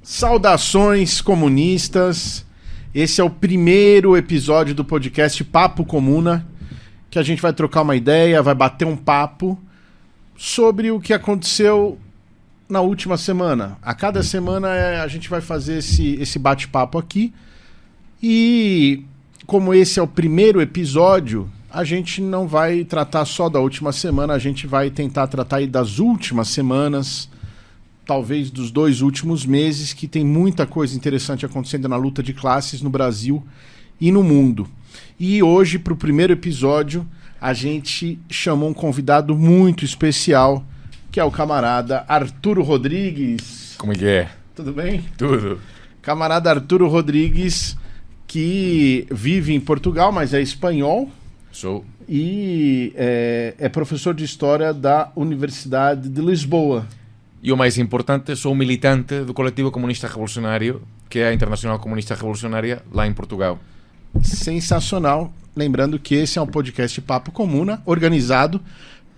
Saudações comunistas, esse é o primeiro episódio do podcast Papo Comuna, que a gente vai trocar uma ideia, vai bater um papo sobre o que aconteceu na última semana. A cada semana a gente vai fazer esse bate-papo aqui e como esse é o primeiro episódio, a gente não vai tratar só da última semana, a gente vai tentar tratar aí das últimas semanas, talvez dos 2 últimos meses, que tem muita coisa interessante acontecendo na luta de classes no Brasil e no mundo. E hoje, para o primeiro episódio, a gente chamou um convidado muito especial, que é o camarada Arturo Rodrigues. Como é que é? Tudo bem? Tudo. Camarada Arturo Rodrigues, que vive em Portugal, mas é espanhol. Sou. E é professor de História da Universidade de Lisboa. E o mais importante, sou militante do Coletivo Comunista Revolucionário, que é a Internacional Comunista Revolucionária, lá em Portugal. Sensacional. Lembrando que esse é um podcast Papo Comuna, organizado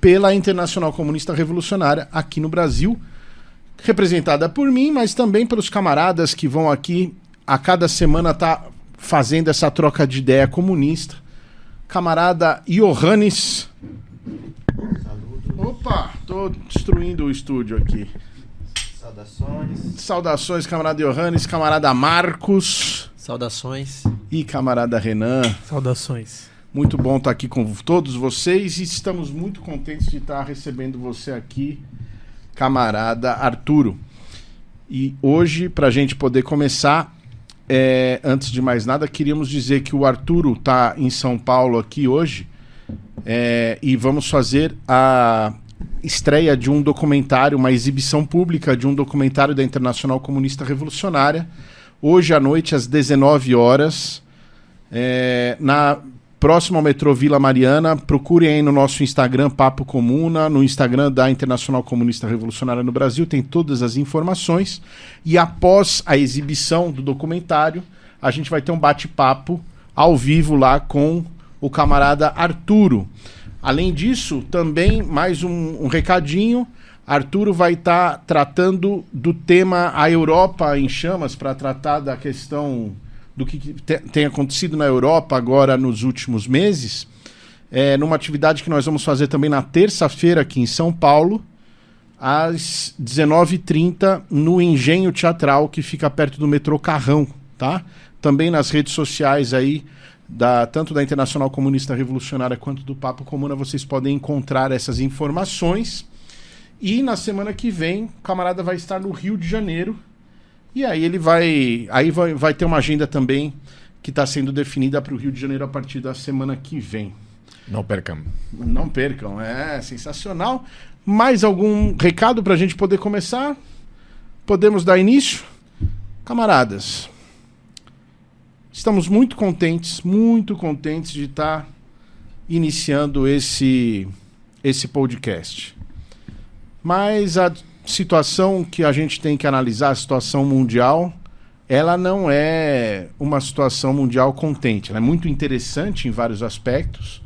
pela Internacional Comunista Revolucionária aqui no Brasil, representada por mim, mas também pelos camaradas que vão aqui a cada semana tá fazendo essa troca de ideia comunista. Camarada Iohannis. Opa, tô destruindo o estúdio aqui. Saudações, camarada Iohannis, camarada Marcos. Saudações. E camarada Renan. Saudações. Muito bom estar aqui com todos vocês e estamos muito contentes de estar recebendo você aqui, camarada Arturo. E hoje, para a gente poder começar, antes de mais nada, queríamos dizer que o Arturo está em São Paulo aqui hoje e vamos fazer a estreia de um documentário, uma exibição pública de um documentário da Internacional Comunista Revolucionária, hoje à noite às 19 horas, na próximo ao metrô Vila Mariana. Procurem aí no nosso Instagram Papo Comuna, no Instagram da Internacional Comunista Revolucionária no Brasil, tem todas as informações. E após a exibição do documentário, a gente vai ter um bate-papo ao vivo lá com o camarada Arturo. Além disso, também mais um recadinho, Arturo vai estar tratando do tema A Europa em Chamas, para tratar da questão do que tem acontecido na Europa agora nos últimos meses, numa atividade que nós vamos fazer também na terça-feira aqui em São Paulo, às 19h30, no Engenho Teatral, que fica perto do metrô Carrão, tá? Também nas redes sociais aí, tanto da Internacional Comunista Revolucionária quanto do Papo Comuna, vocês podem encontrar essas informações. E na semana que vem, o camarada vai estar no Rio de Janeiro. E aí ele vai ter uma agenda também que está sendo definida para o Rio de Janeiro a partir da semana que vem. Não percam. Não percam, é sensacional. Mais algum recado para a gente poder começar? Podemos dar início? Camaradas, estamos muito contentes de estar iniciando esse podcast. Mas a situação que a gente tem que analisar, a situação mundial, ela não é uma situação mundial contente. Ela é muito interessante em vários aspectos,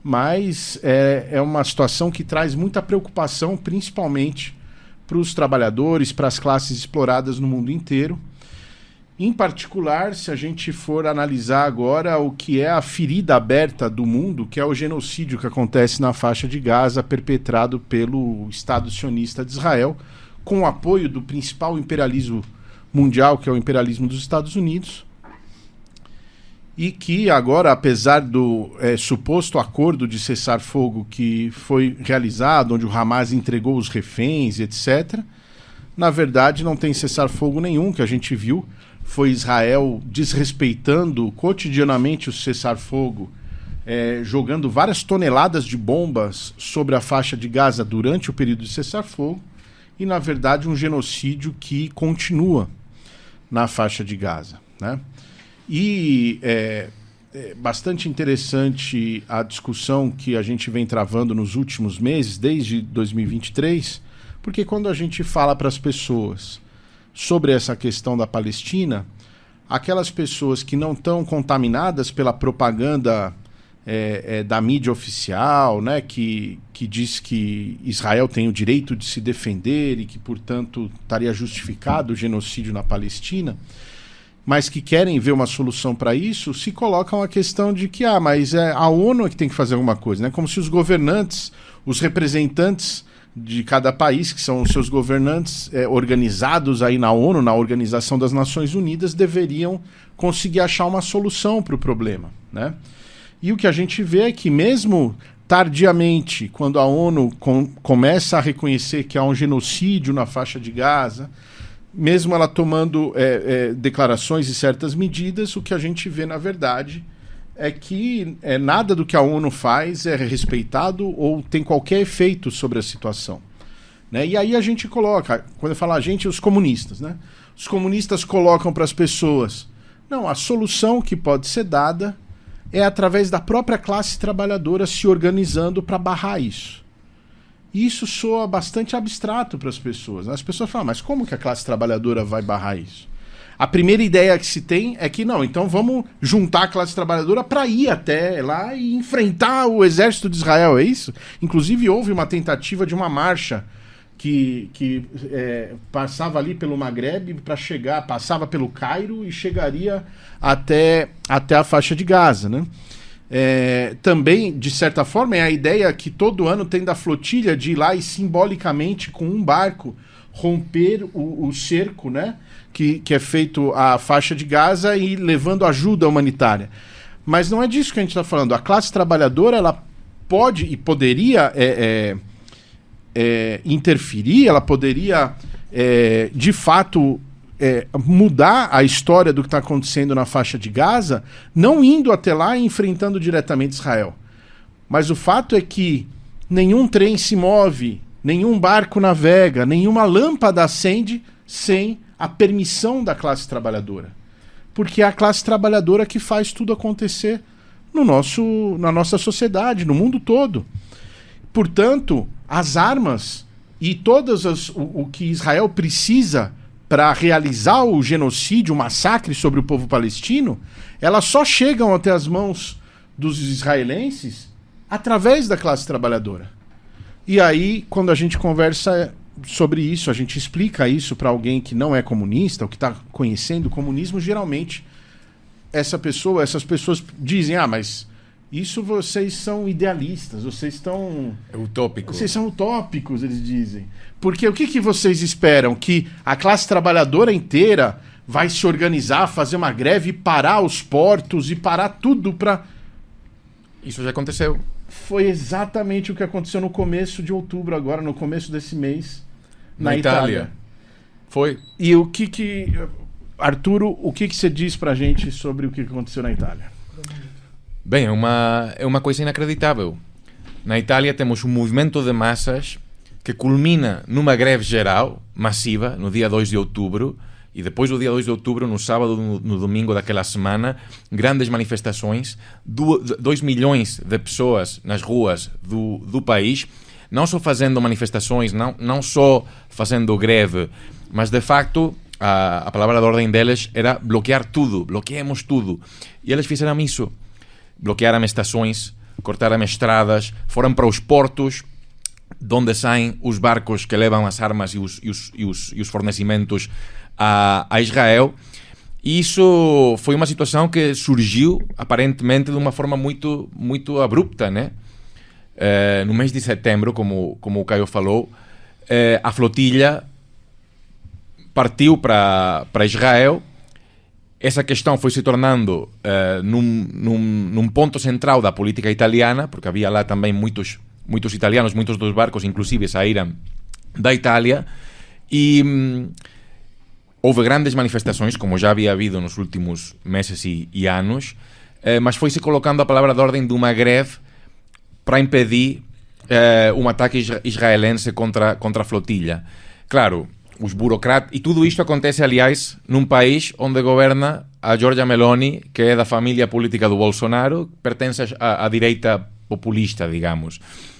mas é uma situação que traz muita preocupação, principalmente para os trabalhadores, para as classes exploradas no mundo inteiro. Em particular, se a gente for analisar agora o que é a ferida aberta do mundo, que é o genocídio que acontece na faixa de Gaza, perpetrado pelo Estado sionista de Israel, com o apoio do principal imperialismo mundial, que é o imperialismo dos Estados Unidos, e que agora, apesar do suposto acordo de cessar-fogo que foi realizado, onde o Hamas entregou os reféns, etc., na verdade não tem cessar-fogo nenhum, que a gente viu. Foi Israel desrespeitando cotidianamente o cessar-fogo, jogando várias toneladas de bombas sobre a faixa de Gaza durante o período de cessar-fogo, e na verdade um genocídio que continua na faixa de Gaza, né? E é bastante interessante a discussão que a gente vem travando nos últimos meses, desde 2023, porque quando a gente fala para as pessoas sobre essa questão da Palestina, aquelas pessoas que não estão contaminadas pela propaganda da mídia oficial, né, que diz que Israel tem o direito de se defender e que, portanto, estaria justificado o genocídio na Palestina, mas que querem ver uma solução para isso, se colocam a questão de que mas é a ONU que tem que fazer alguma coisa, né? Como se os governantes, os representantes de cada país, que são os seus governantes organizados aí na ONU, na Organização das Nações Unidas, deveriam conseguir achar uma solução para o problema, né? E o que a gente vê é que mesmo tardiamente, quando a ONU começa a reconhecer que há um genocídio na faixa de Gaza, mesmo ela tomando declarações e certas medidas, o que a gente vê, na verdade, é que nada do que a ONU faz é respeitado ou tem qualquer efeito sobre a situação, né? E aí a gente coloca, quando eu falo a gente, os comunistas, né? Os comunistas colocam para as pessoas, não, a solução que pode ser dada é através da própria classe trabalhadora se organizando para barrar isso. E isso soa bastante abstrato para as pessoas, né? As pessoas falam, mas como que a classe trabalhadora vai barrar isso? A primeira ideia que se tem é que não, então vamos juntar a classe trabalhadora para ir até lá e enfrentar o exército de Israel, é isso? Inclusive houve uma tentativa de uma marcha que passava ali pelo Maghreb para chegar, passava pelo Cairo e chegaria até a faixa de Gaza, né? Também, de certa forma, é a ideia que todo ano tem da flotilha de ir lá e simbolicamente com um barco romper o cerco, né, que é feito à faixa de Gaza e levando ajuda humanitária. Mas não é disso que a gente está falando. A classe trabalhadora ela pode e poderia interferir, ela poderia de fato mudar a história do que está acontecendo na faixa de Gaza, não indo até lá e enfrentando diretamente Israel. Mas o fato é que nenhum trem se move, nenhum barco navega, nenhuma lâmpada acende sem a permissão da classe trabalhadora. Porque é a classe trabalhadora que faz tudo acontecer na nossa sociedade, no mundo todo. Portanto, as armas e o que Israel precisa para realizar o genocídio, o massacre sobre o povo palestino, elas só chegam até as mãos dos israelenses através da classe trabalhadora. E aí, quando a gente conversa sobre isso, a gente explica isso para alguém que não é comunista, ou que está conhecendo o comunismo, geralmente essas pessoas dizem, mas isso vocês são idealistas, vocês estão... É utópico. Vocês são utópicos, eles dizem. Porque o que vocês esperam? Que a classe trabalhadora inteira vai se organizar, fazer uma greve e parar os portos e parar tudo para... Isso já aconteceu. Foi exatamente o que aconteceu no começo de outubro agora, no começo desse mês, na Itália. Foi. E Arturo, o que você diz pra gente sobre o que aconteceu na Itália? Bem, é uma coisa inacreditável. Na Itália temos um movimento de massas que culmina numa greve geral, massiva, no dia 2 de outubro, e depois do dia 2 de outubro, no sábado, no domingo daquela semana, grandes manifestações, 2 milhões de pessoas nas ruas do país, não só fazendo manifestações, não só fazendo greve, mas de facto a palavra de ordem deles era bloquear tudo, bloqueemos tudo. E eles fizeram isso. Bloquearam estações, cortaram estradas, foram para os portos, de onde saem os barcos que levam as armas e os fornecimentos a Israel. E isso foi uma situação que surgiu aparentemente de uma forma muito, muito abrupta, né? No mês de setembro, como o Caio falou, a flotilha partiu para Israel. Essa questão foi se tornando num ponto central da política italiana, porque havia lá também muitos italianos, muitos dos barcos inclusive saíram da Itália, e houve grandes manifestações, como já havia havido nos últimos meses e anos, mas foi-se colocando a palavra de ordem de uma greve para impedir um ataque israelense contra a flotilha. Claro, os burocratas... E tudo isto acontece, aliás, num país onde governa a Giorgia Meloni, que é da família política do Bolsonaro, pertence à direita populista, digamos.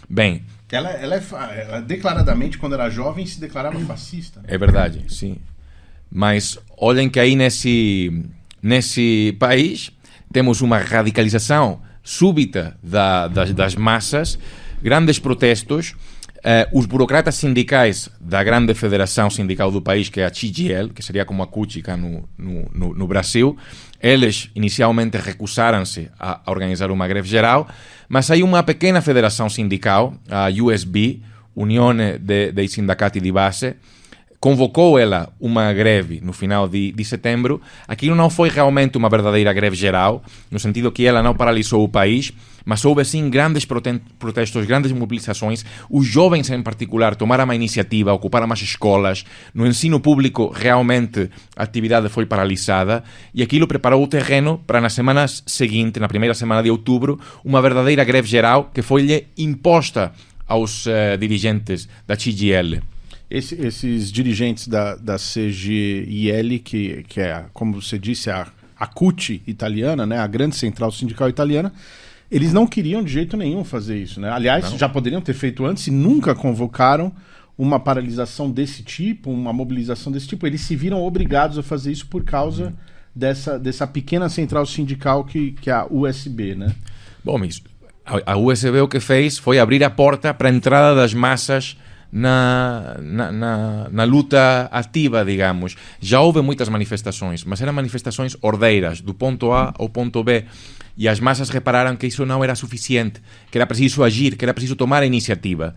Bem... Ela declaradamente, quando era jovem, se declarava fascista. É verdade, sim. Mas olhem que aí nesse país temos uma radicalização súbita das massas, grandes protestos. Os burocratas sindicais da grande federação sindical do país, que é a CGL, que seria como a CUT cá no Brasil, eles inicialmente recusaram-se a organizar uma greve geral, mas aí uma pequena federação sindical, a USB, Unione dei Sindacati di Base, convocou ela uma greve no final de setembro. Aquilo não foi realmente uma verdadeira greve geral, no sentido que ela não paralisou o país, mas houve sim grandes protestos, grandes mobilizações. Os jovens em particular tomaram a iniciativa, ocuparam as escolas. No ensino público realmente a atividade foi paralisada e aquilo preparou o terreno para na semana seguinte, na primeira semana de outubro, uma verdadeira greve geral que foi-lhe imposta aos dirigentes da CGL. Esses dirigentes da CGIL, que é, como você disse, a CUT italiana, né, a grande central sindical italiana, eles não queriam de jeito nenhum fazer isso, né? Aliás, já poderiam ter feito antes e nunca convocaram uma paralisação desse tipo, uma mobilização desse tipo. Eles se viram obrigados a fazer isso por causa dessa pequena central sindical que é a USB, né? Bom, mas a USB o que fez foi abrir a porta para a entrada das massas na luta ativa, digamos. Já houve muitas manifestações, mas eram manifestações ordeiras, do ponto A ao ponto B, e as massas repararam que isso não era suficiente, que era preciso agir, que era preciso tomar a iniciativa.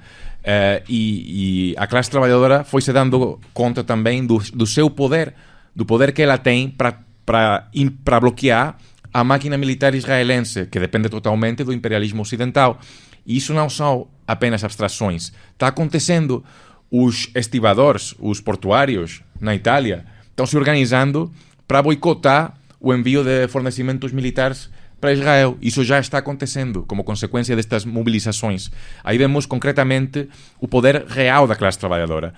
E a classe trabalhadora foi se dando conta também do seu poder, do poder que ela tem para bloquear a máquina militar israelense, que depende totalmente do imperialismo ocidental. E isso não são apenas abstrações. Está acontecendo. Os estibadores, os portuários na Itália, estão se organizando para boicotar o envio de fornecimentos militares para Israel. Isso já está acontecendo como consequência destas mobilizações. Aí vemos concretamente o poder real da classe trabalhadora.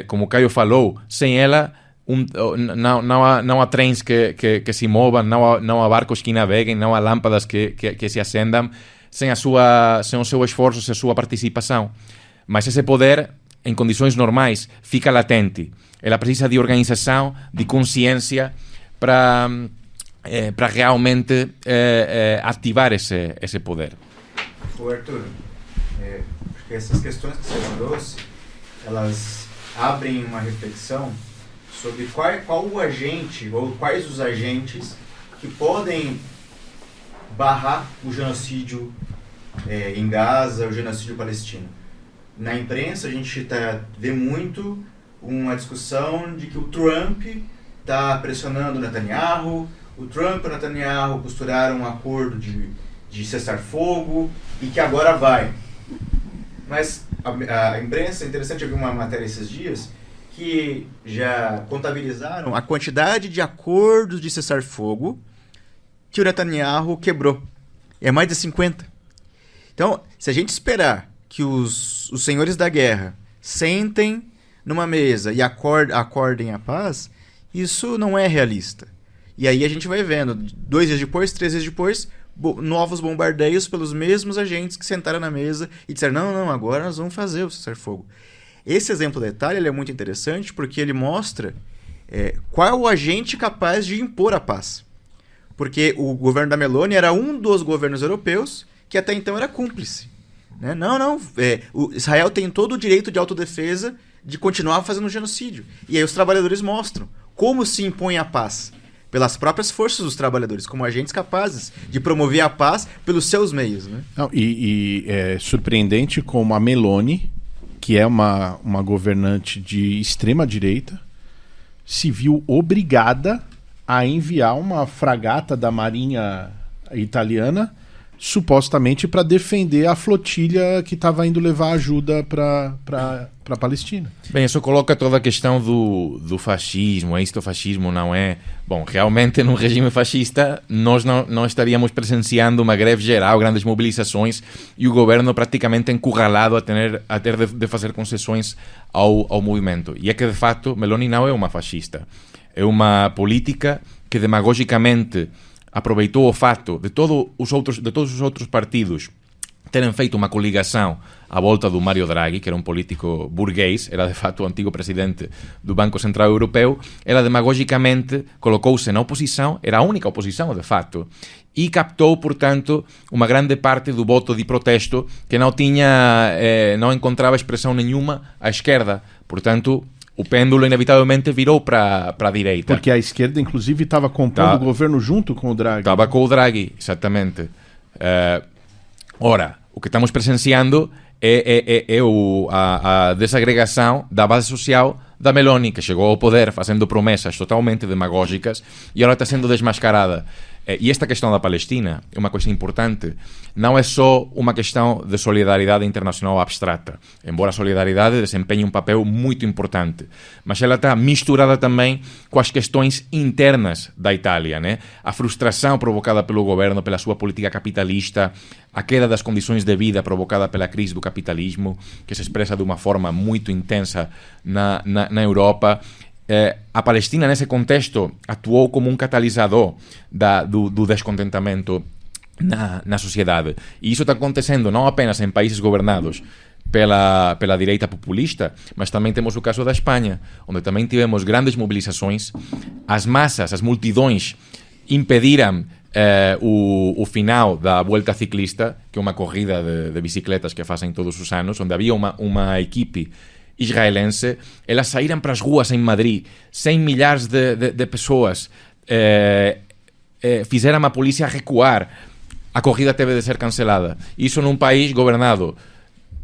Como o Caio falou, sem ela não há trens que se movam, não há barcos que naveguem, não há lâmpadas que se acendam, sem o seu esforço, sem a sua participação. Mas esse poder, em condições normais, fica latente. Ela precisa de organização, de consciência para realmente ativar esse poder. Ô Arthur, porque essas questões que você trouxe, elas abrem uma reflexão sobre qual o agente, ou quais os agentes que podem barrar o genocídio em Gaza, o genocídio palestino. Na imprensa a gente vê muito uma discussão de que o Trump está pressionando o Netanyahu, o Trump e o Netanyahu costuraram um acordo de cessar-fogo e que agora vai. Mas a imprensa, é interessante, eu vi uma matéria esses dias, que já contabilizaram a quantidade de acordos de cessar-fogo que o Netanyahu quebrou. É mais de 50. Então, se a gente esperar que os senhores da guerra sentem numa mesa e acordem a paz, isso não é realista. E aí a gente vai vendo, 2 dias depois, 3 dias depois, novos bombardeios pelos mesmos agentes que sentaram na mesa e disseram, não, agora nós vamos fazer o cessar-fogo. Esse exemplo da Itália ele é muito interessante porque ele mostra qual é o agente capaz de impor a paz. Porque o governo da Meloni era um dos governos europeus que até então era cúmplice. Né? O Israel tem todo o direito de autodefesa de continuar fazendo genocídio. E aí os trabalhadores mostram como se impõe a paz. Pelas próprias forças dos trabalhadores, como agentes capazes de promover a paz pelos seus meios. Né? Não, e é surpreendente como a Meloni, que é uma governante de extrema direita, se viu obrigada a enviar uma fragata da Marinha italiana, supostamente para defender a flotilha que estava indo levar ajuda para a Palestina. Bem, isso coloca toda a questão do fascismo. É isto o fascismo, não é? Bom, realmente num regime fascista nós não estaríamos presenciando uma greve geral, grandes mobilizações e o governo praticamente encurralado a ter de fazer concessões ao movimento. E é que de facto Meloni não é uma fascista. É uma política que demagogicamente aproveitou o fato de todos os outros partidos terem feito uma coligação à volta do Mário Draghi, que era um político burguês, era de facto o antigo presidente do Banco Central Europeu, ela demagogicamente colocou-se na oposição, era a única oposição de facto, e captou, portanto, uma grande parte do voto de protesto que não encontrava expressão nenhuma à esquerda. Portanto, o pêndulo inevitavelmente virou para a direita. Porque a esquerda, inclusive, estava compondo o governo junto com o Draghi. Estava com o Draghi, exatamente. Ora, o que estamos presenciando é a desagregação da base social da Meloni, que chegou ao poder fazendo promessas totalmente demagógicas e agora está sendo desmascarada. E esta questão da Palestina é uma coisa importante. Não é só uma questão de solidariedade internacional abstrata, embora a solidariedade desempenhe um papel muito importante, mas ela está misturada também com as questões internas da Itália, né? A frustração provocada pelo governo, pela sua política capitalista, a queda das condições de vida provocada pela crise do capitalismo, que se expressa de uma forma muito intensa na Europa. A Palestina, nesse contexto, atuou como um catalisador do descontentamento na sociedade. E isso está acontecendo não apenas em países governados pela direita populista, mas também temos o caso da Espanha, onde também tivemos grandes mobilizações. As massas, as multidões, impediram o final da Vuelta Ciclista, que é uma corrida de bicicletas que fazem todos os anos, onde havia uma equipe israelense. Elas saíram para as ruas em Madrid, 100 milhares de pessoas, fizeram a polícia recuar. A corrida teve de ser cancelada. Isso num país governado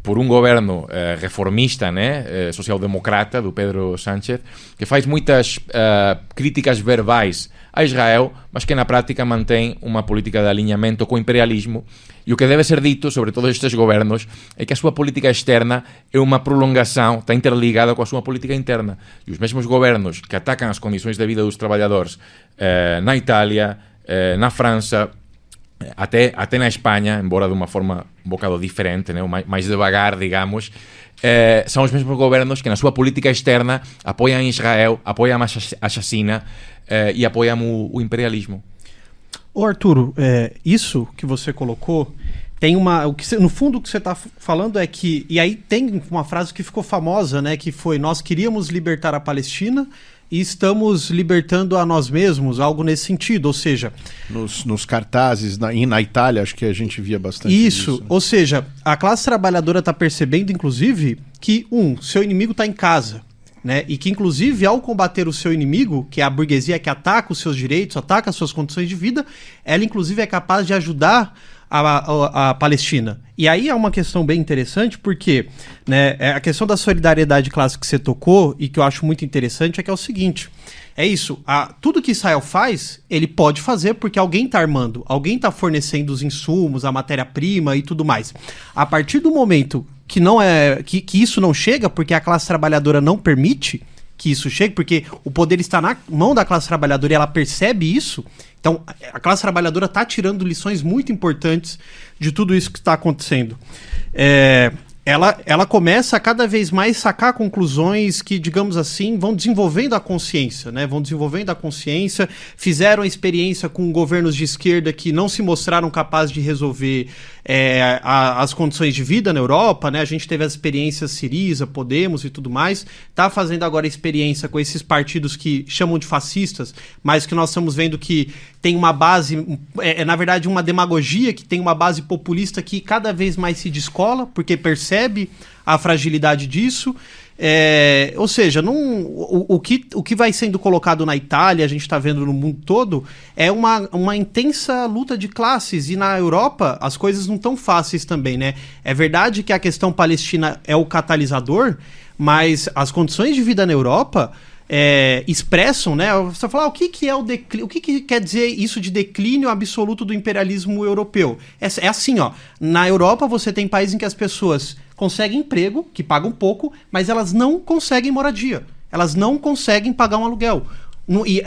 por um governo reformista, né, social-democrata, do Pedro Sánchez, que faz muitas críticas verbais a Israel, mas que na prática mantém uma política de alinhamento com o imperialismo. E o que deve ser dito sobre todos estes governos é que a sua política externa é uma prolongação, está interligada com a sua política interna. E os mesmos governos que atacam as condições de vida dos trabalhadores na Itália, na França, até na Espanha, embora de uma forma um bocado diferente, né, mais devagar, digamos, são os mesmos governos que na sua política externa apoiam Israel, apoiam a chacina e apoiam o imperialismo. Ô Arturo, isso que você colocou tem no fundo o que você está falando é que, e aí tem uma frase que ficou famosa, né, que foi: nós queríamos libertar a Palestina e estamos libertando a nós mesmos, algo nesse sentido, ou seja... Nos cartazes, na Itália, acho que a gente via bastante isso. Né? Ou seja, a classe trabalhadora está percebendo, inclusive, que, seu inimigo está em casa, né? E que, inclusive, ao combater o seu inimigo, que é a burguesia que ataca os seus direitos, ataca as suas condições de vida, ela, inclusive, é capaz de ajudar a Palestina. E aí é uma questão bem interessante, porque, né, a questão da solidariedade de classe que você tocou, e que eu acho muito interessante, é que é o seguinte: é isso, tudo que Israel faz, ele pode fazer porque alguém está armando, alguém está fornecendo os insumos, a matéria-prima e tudo mais. A partir do momento que isso não chega, porque a classe trabalhadora não permite que isso chegue, porque o poder está na mão da classe trabalhadora e ela percebe isso. Então, a classe trabalhadora está tirando lições muito importantes de tudo isso que está acontecendo. Ela começa a cada vez mais sacar conclusões que, digamos assim, vão desenvolvendo a consciência, né? Vão desenvolvendo a consciência, fizeram a experiência com governos de esquerda que não se mostraram capazes de resolver as condições de vida na Europa, né? A gente teve as experiências Syriza, Podemos e tudo mais, está fazendo agora experiência com esses partidos que chamam de fascistas, mas que nós estamos vendo que tem uma base, na verdade uma demagogia que tem uma base populista que cada vez mais se descola, porque percebe a fragilidade disso. Ou seja, o que vai sendo colocado na Itália, a gente está vendo no mundo todo, é uma intensa luta de classes, e na Europa as coisas não estão fáceis também, né? É verdade que a questão palestina é o catalisador, mas as condições de vida na Europa expressam, né? Você fala, o que é o declínio? O que quer dizer isso de declínio absoluto do imperialismo europeu? É assim, ó. Na Europa você tem países em que as pessoas conseguem emprego, que pagam pouco, mas elas não conseguem moradia. Elas não conseguem pagar um aluguel.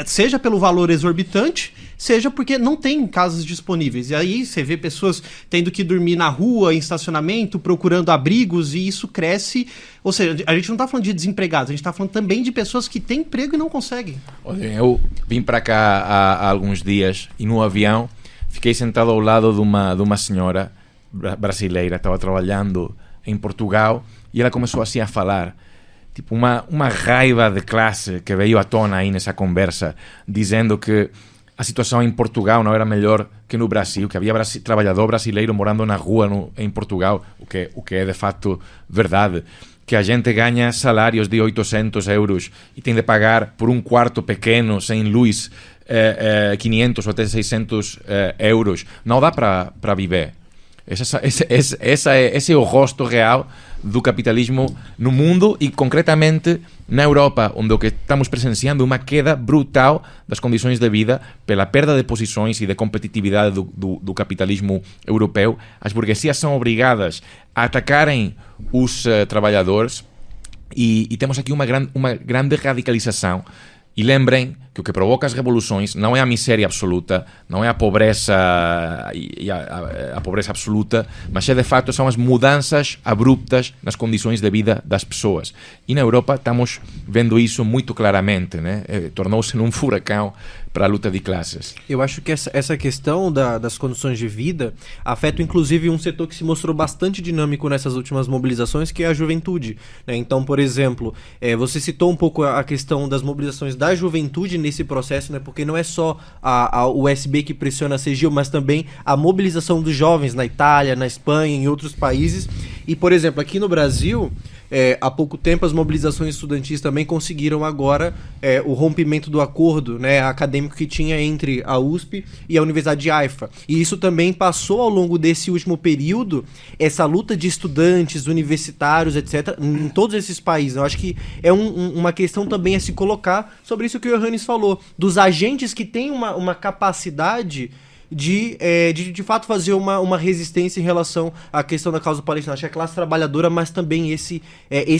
Seja pelo valor exorbitante, seja porque não tem casas disponíveis. E aí você vê pessoas tendo que dormir na rua, em estacionamento, procurando abrigos, e isso cresce. Ou seja, a gente não está falando de desempregados, a gente está falando também de pessoas que têm emprego e não conseguem. Olha, eu vim para cá há alguns dias e no avião fiquei sentado ao lado de uma senhora brasileira estava trabalhando em Portugal e ela começou assim a falar, tipo uma raiva de classe que veio à tona aí nessa conversa, dizendo que a situação em Portugal não era melhor que no Brasil, que havia trabalhador brasileiro morando na rua em Portugal, o que é de facto verdade, que a gente ganha salários de 800 euros e tem de pagar por um quarto pequeno, sem luz, 500 ou até 600 euros. Não dá para viver. Esse é o rosto real do capitalismo no mundo e concretamente na Europa, onde o que estamos presenciando é uma queda brutal das condições de vida pela perda de posições e de competitividade do capitalismo europeu. As burguesias são obrigadas a atacarem os trabalhadores e temos aqui uma grande radicalização. E lembrem que o que provoca as revoluções não é a miséria absoluta, não é a pobreza a pobreza absoluta, mas de facto são as mudanças abruptas nas condições de vida das pessoas. E na Europa estamos vendo isso muito claramente, né? Tornou-se num furacão para a luta de classes. Eu acho que essa questão das condições de vida afeta inclusive um setor que se mostrou bastante dinâmico nessas últimas mobilizações, que é a juventude, né? Então, por exemplo, você citou um pouco a questão das mobilizações da juventude nesse processo, né? Porque não é só a USB que pressiona a CGIL, mas também a mobilização dos jovens na Itália, na Espanha, em outros países. E, por exemplo, aqui no Brasil, há pouco tempo as mobilizações estudantis também conseguiram agora o rompimento do acordo, né, acadêmico que tinha entre a USP e a Universidade de Haifa. E isso também passou ao longo desse último período, essa luta de estudantes, universitários, etc., em todos esses países. Eu acho que é uma questão também a se colocar sobre isso que o Johannes falou, dos agentes que têm uma capacidade de fato fazer uma resistência em relação à questão da causa palestina. Acho que é a classe trabalhadora, mas também esse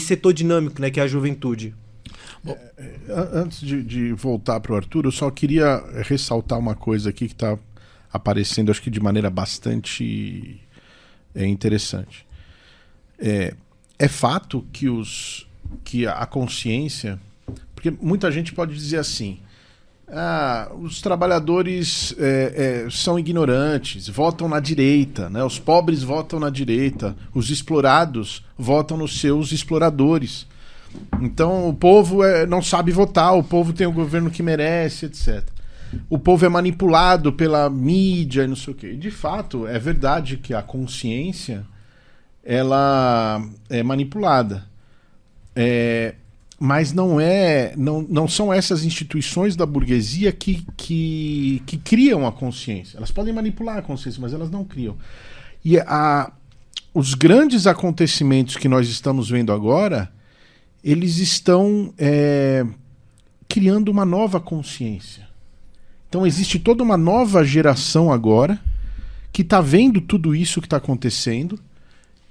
setor dinâmico, né, que é a juventude. Antes de voltar para o Arthur, eu só queria ressaltar uma coisa aqui que está aparecendo, acho que de maneira bastante interessante. É fato que a consciência... Porque muita gente pode dizer assim... os trabalhadores são ignorantes, votam na direita, né? Os pobres votam na direita, os explorados votam nos seus exploradores. Então o povo não sabe votar, o povo tem o governo que merece, etc. O povo é manipulado pela mídia e não sei o quê. E de fato, é verdade que a consciência ela é manipulada. Mas não são essas instituições da burguesia que criam a consciência. Elas podem manipular a consciência, mas elas não criam. E os grandes acontecimentos que nós estamos vendo agora, eles estão criando uma nova consciência. Então existe toda uma nova geração agora que está vendo tudo isso que está acontecendo.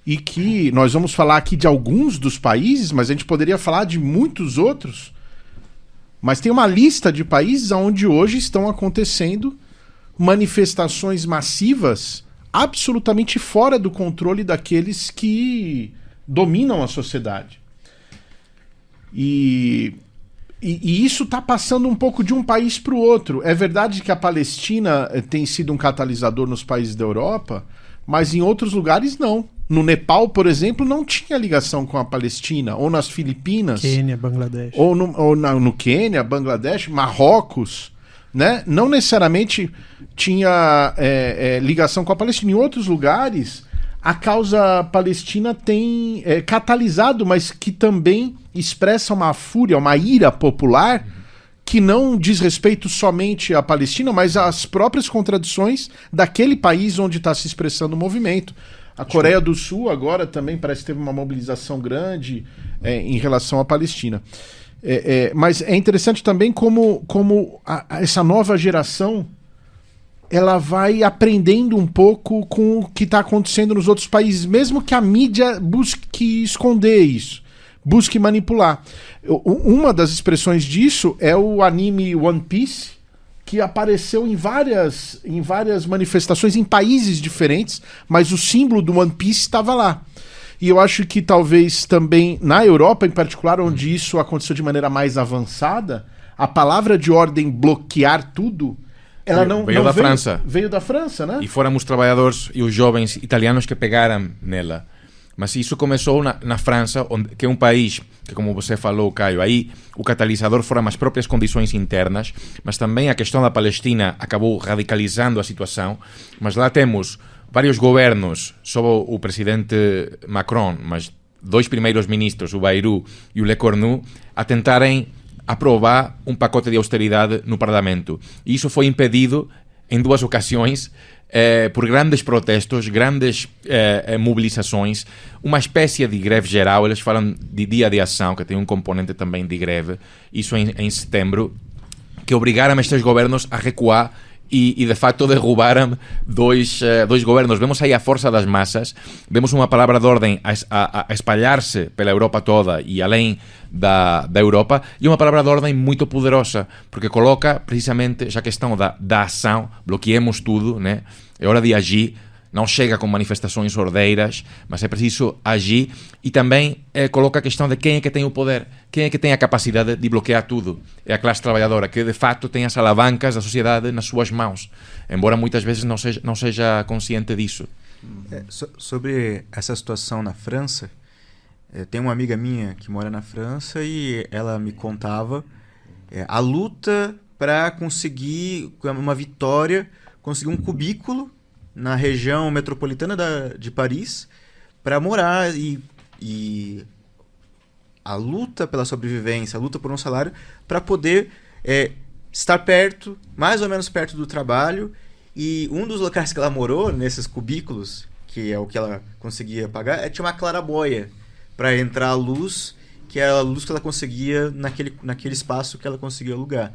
E que nós vamos falar aqui de alguns dos países, mas a gente poderia falar de muitos outros. Mas tem uma lista de países onde hoje estão acontecendo manifestações massivas absolutamente fora do controle daqueles que dominam a sociedade. E isso está passando um pouco de um país para o outro. É verdade que a Palestina tem sido um catalisador nos países da Europa, mas em outros lugares não. No Nepal, por exemplo, não tinha ligação com a Palestina, ou nas Filipinas, Quênia, Bangladesh, ou no Quênia, Bangladesh, Marrocos, né? Não necessariamente tinha ligação com a Palestina. Em outros lugares, a causa palestina tem catalisado, mas que também expressa uma fúria, uma ira popular que não diz respeito somente à Palestina, mas às próprias contradições daquele país onde está se expressando o movimento. A Coreia do Sul agora também parece que teve uma mobilização grande em relação à Palestina. Mas é interessante também como essa nova geração ela vai aprendendo um pouco com o que está acontecendo nos outros países, mesmo que a mídia busque esconder isso, busque manipular. Uma das expressões disso é o anime One Piece, que apareceu em várias manifestações em países diferentes, mas o símbolo do One Piece estava lá. E eu acho que talvez também na Europa, em particular, onde isso aconteceu de maneira mais avançada, a palavra de ordem bloquear tudo Ela não veio da veio, França. Veio da França, né? E foram os trabalhadores e os jovens italianos que pegaram nela. Mas isso começou na França, que é um país que, como você falou, Caio, aí o catalisador foram as próprias condições internas, mas também a questão da Palestina acabou radicalizando a situação. Mas lá temos vários governos, sob o presidente Macron, mas 2 primeiros ministros, o Bayrou e o Lecornu, a tentarem aprovar um pacote de austeridade no Parlamento. E isso foi impedido em 2 ocasiões por grandes protestos, grandes mobilizações, uma espécie de greve geral. Eles falam de dia de ação, que tem um componente também de greve, isso em setembro, que obrigaram estes governos a recuar e de facto derrubaram dois governos. Vemos aí a força das massas, vemos uma palavra de ordem a espalhar-se pela Europa toda e além da Europa, e uma palavra de ordem muito poderosa, porque coloca precisamente já a questão da ação, bloqueemos tudo, né? É hora de agir, não chega com manifestações ordeiras, mas é preciso agir, e também coloca a questão de quem é que tem o poder, quem é que tem a capacidade de bloquear tudo. É a classe trabalhadora, que de facto tem as alavancas da sociedade nas suas mãos, embora muitas vezes não seja consciente disso. Sobre essa situação na França, tem uma amiga minha que mora na França e ela me contava a luta para conseguir uma vitória, conseguir um cubículo na região metropolitana de Paris para morar, e a luta pela sobrevivência, a luta por um salário para poder estar perto, mais ou menos perto do trabalho. E um dos locais que ela morou, nesses cubículos, que é o que ela conseguia pagar, tinha uma claraboia para entrar a luz, que era a luz que ela conseguia naquele espaço que ela conseguia alugar.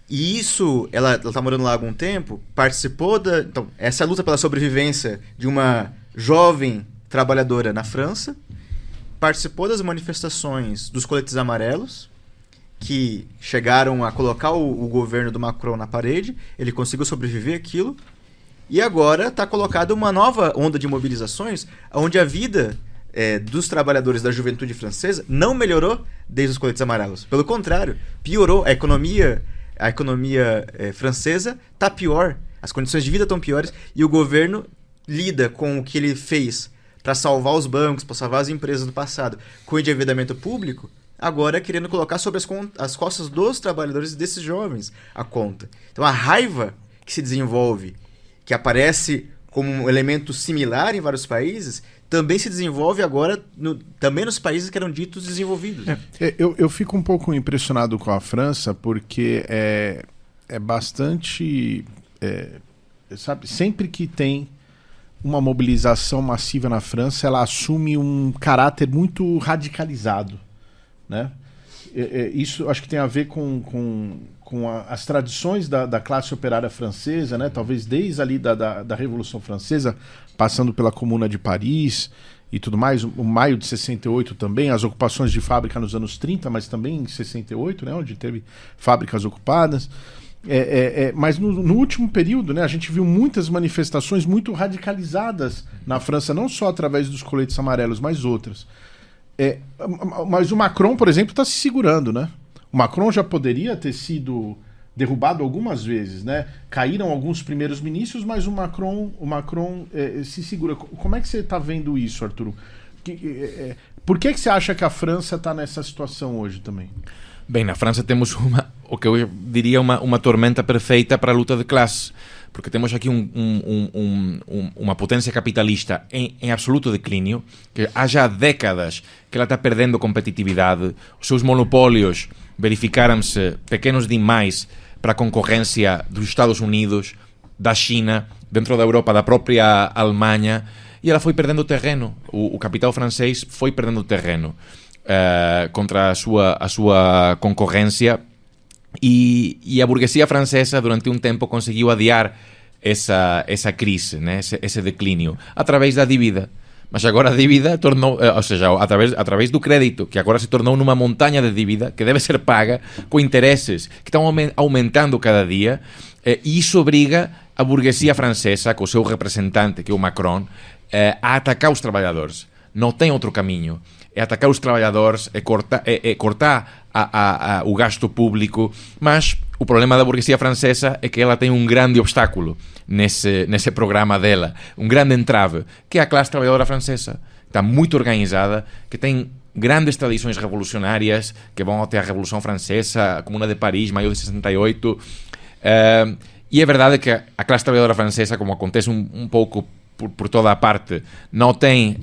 E isso, ela está morando lá há algum tempo, participou então, essa luta pela sobrevivência de uma jovem trabalhadora na França, participou das manifestações dos coletes amarelos, que chegaram a colocar o governo do Macron na parede. Ele conseguiu sobreviver àquilo, e agora está colocada uma nova onda de mobilizações, onde a vida dos trabalhadores da juventude francesa não melhorou desde os coletes amarelos. Pelo contrário, piorou. A economia francesa está pior, as condições de vida estão piores, e o governo lida com o que ele fez para salvar os bancos, para salvar as empresas do passado, com o endividamento público, agora querendo colocar sobre as costas dos trabalhadores e desses jovens a conta. Então a raiva que se desenvolve, que aparece como um elemento similar em vários países, também se desenvolve agora também nos países que eram ditos desenvolvidos. Eu fico um pouco impressionado com a França, porque é bastante... sabe, sempre que tem uma mobilização massiva na França, ela assume um caráter muito radicalizado, né? Isso acho que tem a ver com as tradições da classe operária francesa, né? Talvez desde ali da Revolução Francesa, passando pela Comuna de Paris e tudo mais, o maio de 68 também, as ocupações de fábrica nos anos 30, mas também em 68, né? Onde teve fábricas ocupadas. Mas no último período, né, a gente viu muitas manifestações muito radicalizadas na França, não só através dos coletes amarelos, mas outras. Mas o Macron, por exemplo, está se segurando, né? O Macron já poderia ter sido derrubado algumas vezes, né? Caíram alguns primeiros ministros, mas o Macron se segura. Como é que você está vendo isso, Arturo? Por que você acha que a França está nessa situação hoje também? Bem, na França temos o que eu diria uma tormenta perfeita para a luta de classe, porque temos aqui uma potência capitalista em absoluto declínio, que há já décadas que ela está perdendo competitividade, os seus monopólios verificaram-se pequenos demais para a concorrência dos Estados Unidos, da China, dentro da Europa, da própria Alemanha, e ela foi perdendo terreno, o capital francês foi perdendo terreno contra a sua concorrência, e a burguesia francesa durante um tempo conseguiu adiar essa crise, né? esse declínio, através da dívida. Mas agora a dívida tornou, ou seja, através do crédito, que agora se tornou numa montanha de dívida que deve ser paga com interesses que estão aumentando cada dia, e isso obriga a burguesia francesa, com o seu representante, que é o Macron, a atacar os trabalhadores. Não tem outro caminho. É atacar os trabalhadores, é cortar o gasto público, mas o problema da burguesia francesa é que ela tem um grande obstáculo nesse programa dela, um grande entrave, que é a classe trabalhadora francesa. Está muito organizada, que tem grandes tradições revolucionárias, que vão até a Revolução Francesa, a Comuna de Paris, maio de 68. E é verdade que a classe trabalhadora francesa, como acontece um pouco por toda a parte, não tem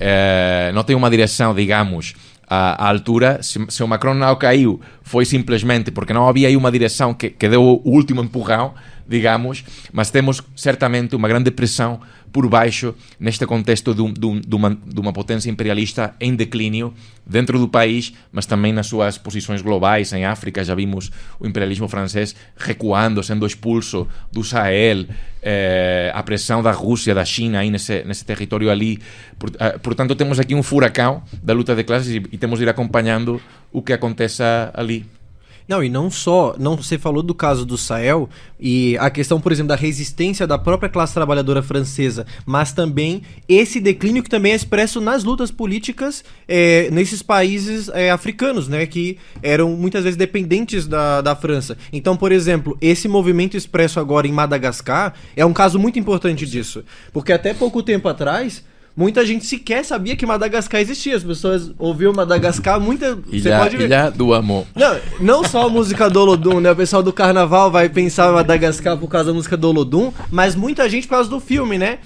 uma direção, digamos, à altura. Se o Macron não caiu, foi simplesmente porque não havia aí uma direção que deu o último empurrão, digamos, mas temos certamente uma grande pressão por baixo neste contexto de uma potência imperialista em declínio dentro do país, mas também nas suas posições globais. Em África já vimos o imperialismo francês recuando, sendo expulso do Sahel, a pressão da Rússia, da China aí nesse território ali. Portanto, temos aqui um furacão da luta de classes e temos de ir acompanhando o que acontece ali. Não, e não só, você falou do caso do Sahel e a questão, por exemplo, da resistência da própria classe trabalhadora francesa, mas também esse declínio que também é expresso nas lutas políticas nesses países africanos, né, que eram muitas vezes dependentes da França. Então, por exemplo, esse movimento expresso agora em Madagascar é um caso muito importante disso, porque até pouco tempo atrás muita gente sequer sabia que Madagascar existia. As pessoas ouviam Madagascar, Ilha do Amor. Não só a música do Olodum, né? O pessoal do carnaval vai pensar em Madagascar por causa da música do Olodum, mas muita gente por causa do filme, né?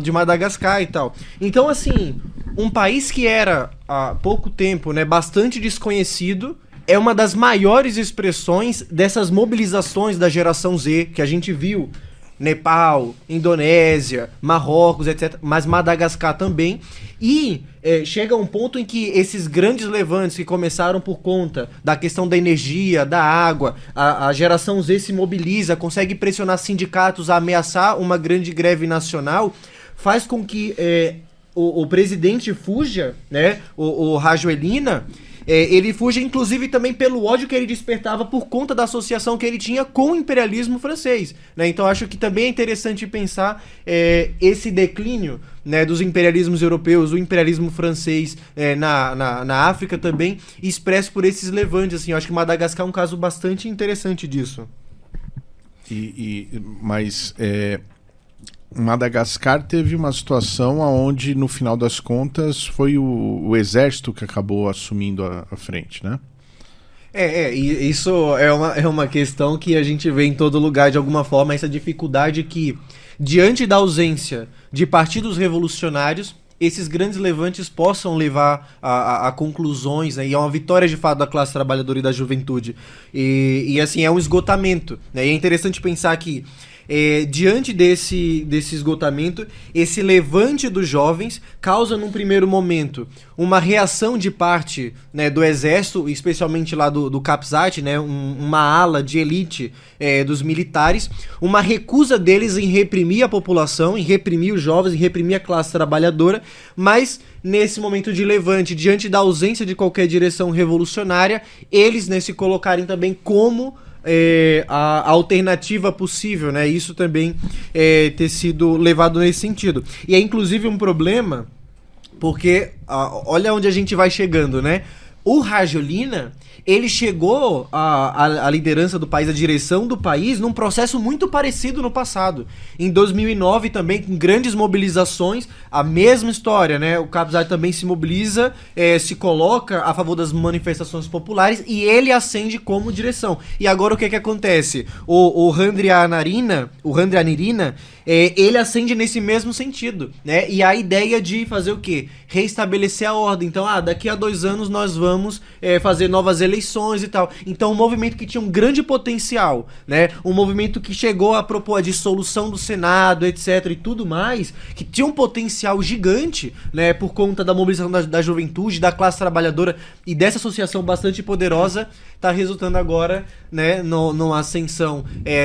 De Madagascar e tal. Então, assim, um país que era há pouco tempo, né, bastante desconhecido, é uma das maiores expressões dessas mobilizações da geração Z que a gente viu. Nepal, Indonésia, Marrocos, etc. Mas Madagascar também. E chega um ponto em que esses grandes levantes que começaram por conta da questão da energia, da água, a geração Z se mobiliza, consegue pressionar sindicatos a ameaçar uma grande greve nacional, faz com que o presidente fuja, né, o Rajoelina, ele fuja inclusive também pelo ódio que ele despertava por conta da associação que ele tinha com o imperialismo francês, né? Então acho que também é interessante pensar esse declínio, né, dos imperialismos europeus, o imperialismo francês na África também, expresso por esses levantes. Assim, eu acho que Madagascar é um caso bastante interessante disso. Mas Madagascar teve uma situação onde, no final das contas, foi o exército que acabou assumindo a frente, né? E isso é uma questão que a gente vê em todo lugar, de alguma forma, essa dificuldade que, diante da ausência de partidos revolucionários, esses grandes levantes possam levar a conclusões, né, e a uma vitória de fato da classe trabalhadora e da juventude. E assim, é um esgotamento, né? E é interessante pensar que diante desse esgotamento, esse levante dos jovens causa num primeiro momento uma reação de parte, né, do exército, especialmente lá do Capsat, né, uma ala de elite dos militares, uma recusa deles em reprimir a população, em reprimir os jovens, em reprimir a classe trabalhadora, mas nesse momento de levante, diante da ausência de qualquer direção revolucionária, eles, né, se colocarem também como a alternativa possível, né? Isso também ter sido levado nesse sentido. E é inclusive um problema, porque olha onde a gente vai chegando, né? O Rajoelina, ele chegou à liderança do país, à direção do país, num processo muito parecido no passado. Em 2009 também, com grandes mobilizações, a mesma história, né? O Capsat também se mobiliza, se coloca a favor das manifestações populares e ele ascende como direção. E agora o que acontece? O Randrianirina, ele ascende nesse mesmo sentido, né? E a ideia de fazer o quê? Reestabelecer a ordem. Então, daqui a 2 anos nós vamos fazer novas eleições e tal. Então, um movimento que tinha um grande potencial, né? Um movimento que chegou a propor a dissolução do Senado, etc. e tudo mais, que tinha um potencial gigante, né? Por conta da mobilização da juventude, da classe trabalhadora e dessa associação bastante poderosa, está resultando agora, né, numa ascensão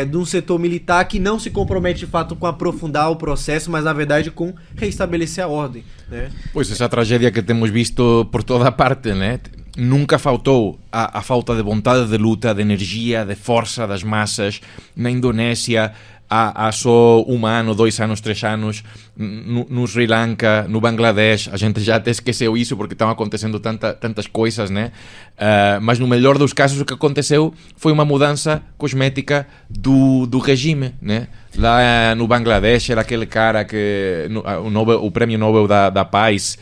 de um setor militar que não se compromete de fato com aprofundar o processo, mas na verdade com reestabelecer a ordem, né? Pois essa tragédia que temos visto por toda parte, né? Nunca faltou a falta de vontade de luta, de energia, de força das massas. Na Indonésia, há só 1 ano, 2 anos, 3 anos, no Sri Lanka, no Bangladesh, a gente já até esqueceu isso porque estão acontecendo tantas coisas, né? Mas no melhor dos casos o que aconteceu foi uma mudança cosmética do regime, né? Lá no Bangladesh era aquele cara que o Prémio Nobel da Paz,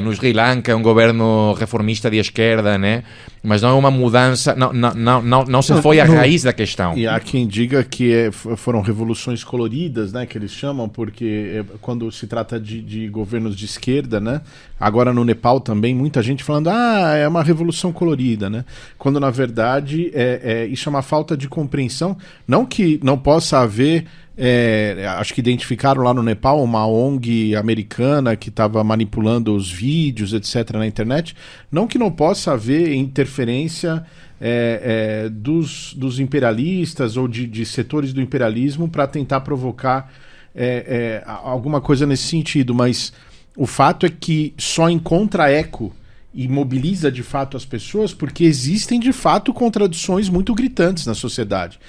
no Sri Lanka é um governo reformista de esquerda, né? Mas não é uma mudança, não se foi à raiz da questão. E há quem diga que foram revoluções coloridas, né, que eles chamam, porque quando se trata de governos de esquerda, né, agora no Nepal também, muita gente falando, é uma revolução colorida, né, quando na verdade isso é uma falta de compreensão, não que não possa haver, acho que identificaram lá no Nepal uma ONG americana que estava manipulando os vídeos, etc, na internet, não que não possa haver interferência dos imperialistas ou de setores do imperialismo para tentar provocar alguma coisa nesse sentido, mas o fato é que só encontra eco e mobiliza de fato as pessoas porque existem de fato contradições muito gritantes na sociedade.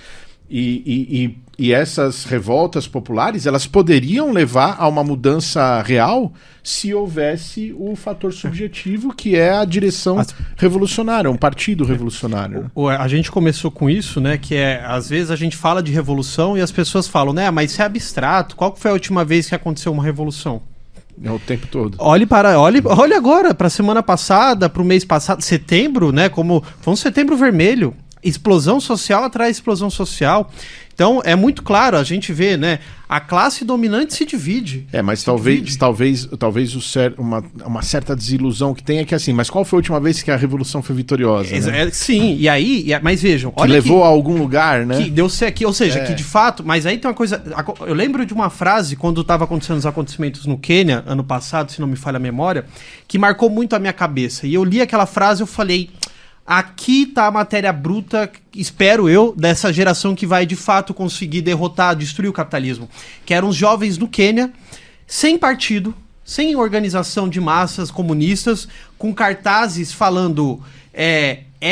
E essas revoltas populares, elas poderiam levar a uma mudança real se houvesse o fator subjetivo, que é a direção revolucionária, um partido revolucionário. Né? A gente começou com isso, né? Que às vezes a gente fala de revolução e as pessoas falam, né? Mas isso é abstrato. Qual foi a última vez que aconteceu uma revolução? É o tempo todo. Olhe agora, para a semana passada, para o mês passado, setembro, né? Como foi um setembro vermelho. Explosão social atrás explosão social. Então, é muito claro, a gente vê, né? A classe dominante se divide. Mas talvez uma certa desilusão que tem é que assim, mas qual foi a última vez que a revolução foi vitoriosa? Né? Sim, mas vejam... Que levou a algum lugar, né? Que deu-se aqui, ou seja, que de fato... Mas aí tem uma coisa... Eu lembro de uma frase, quando estava acontecendo os acontecimentos no Quênia, ano passado, se não me falha a memória, que marcou muito a minha cabeça. E eu li aquela frase e eu falei... Aqui tá a matéria bruta, espero eu, dessa geração que vai de fato conseguir derrotar, destruir o capitalismo. Que eram os jovens do Quênia, sem partido, sem organização de massas comunistas, com cartazes falando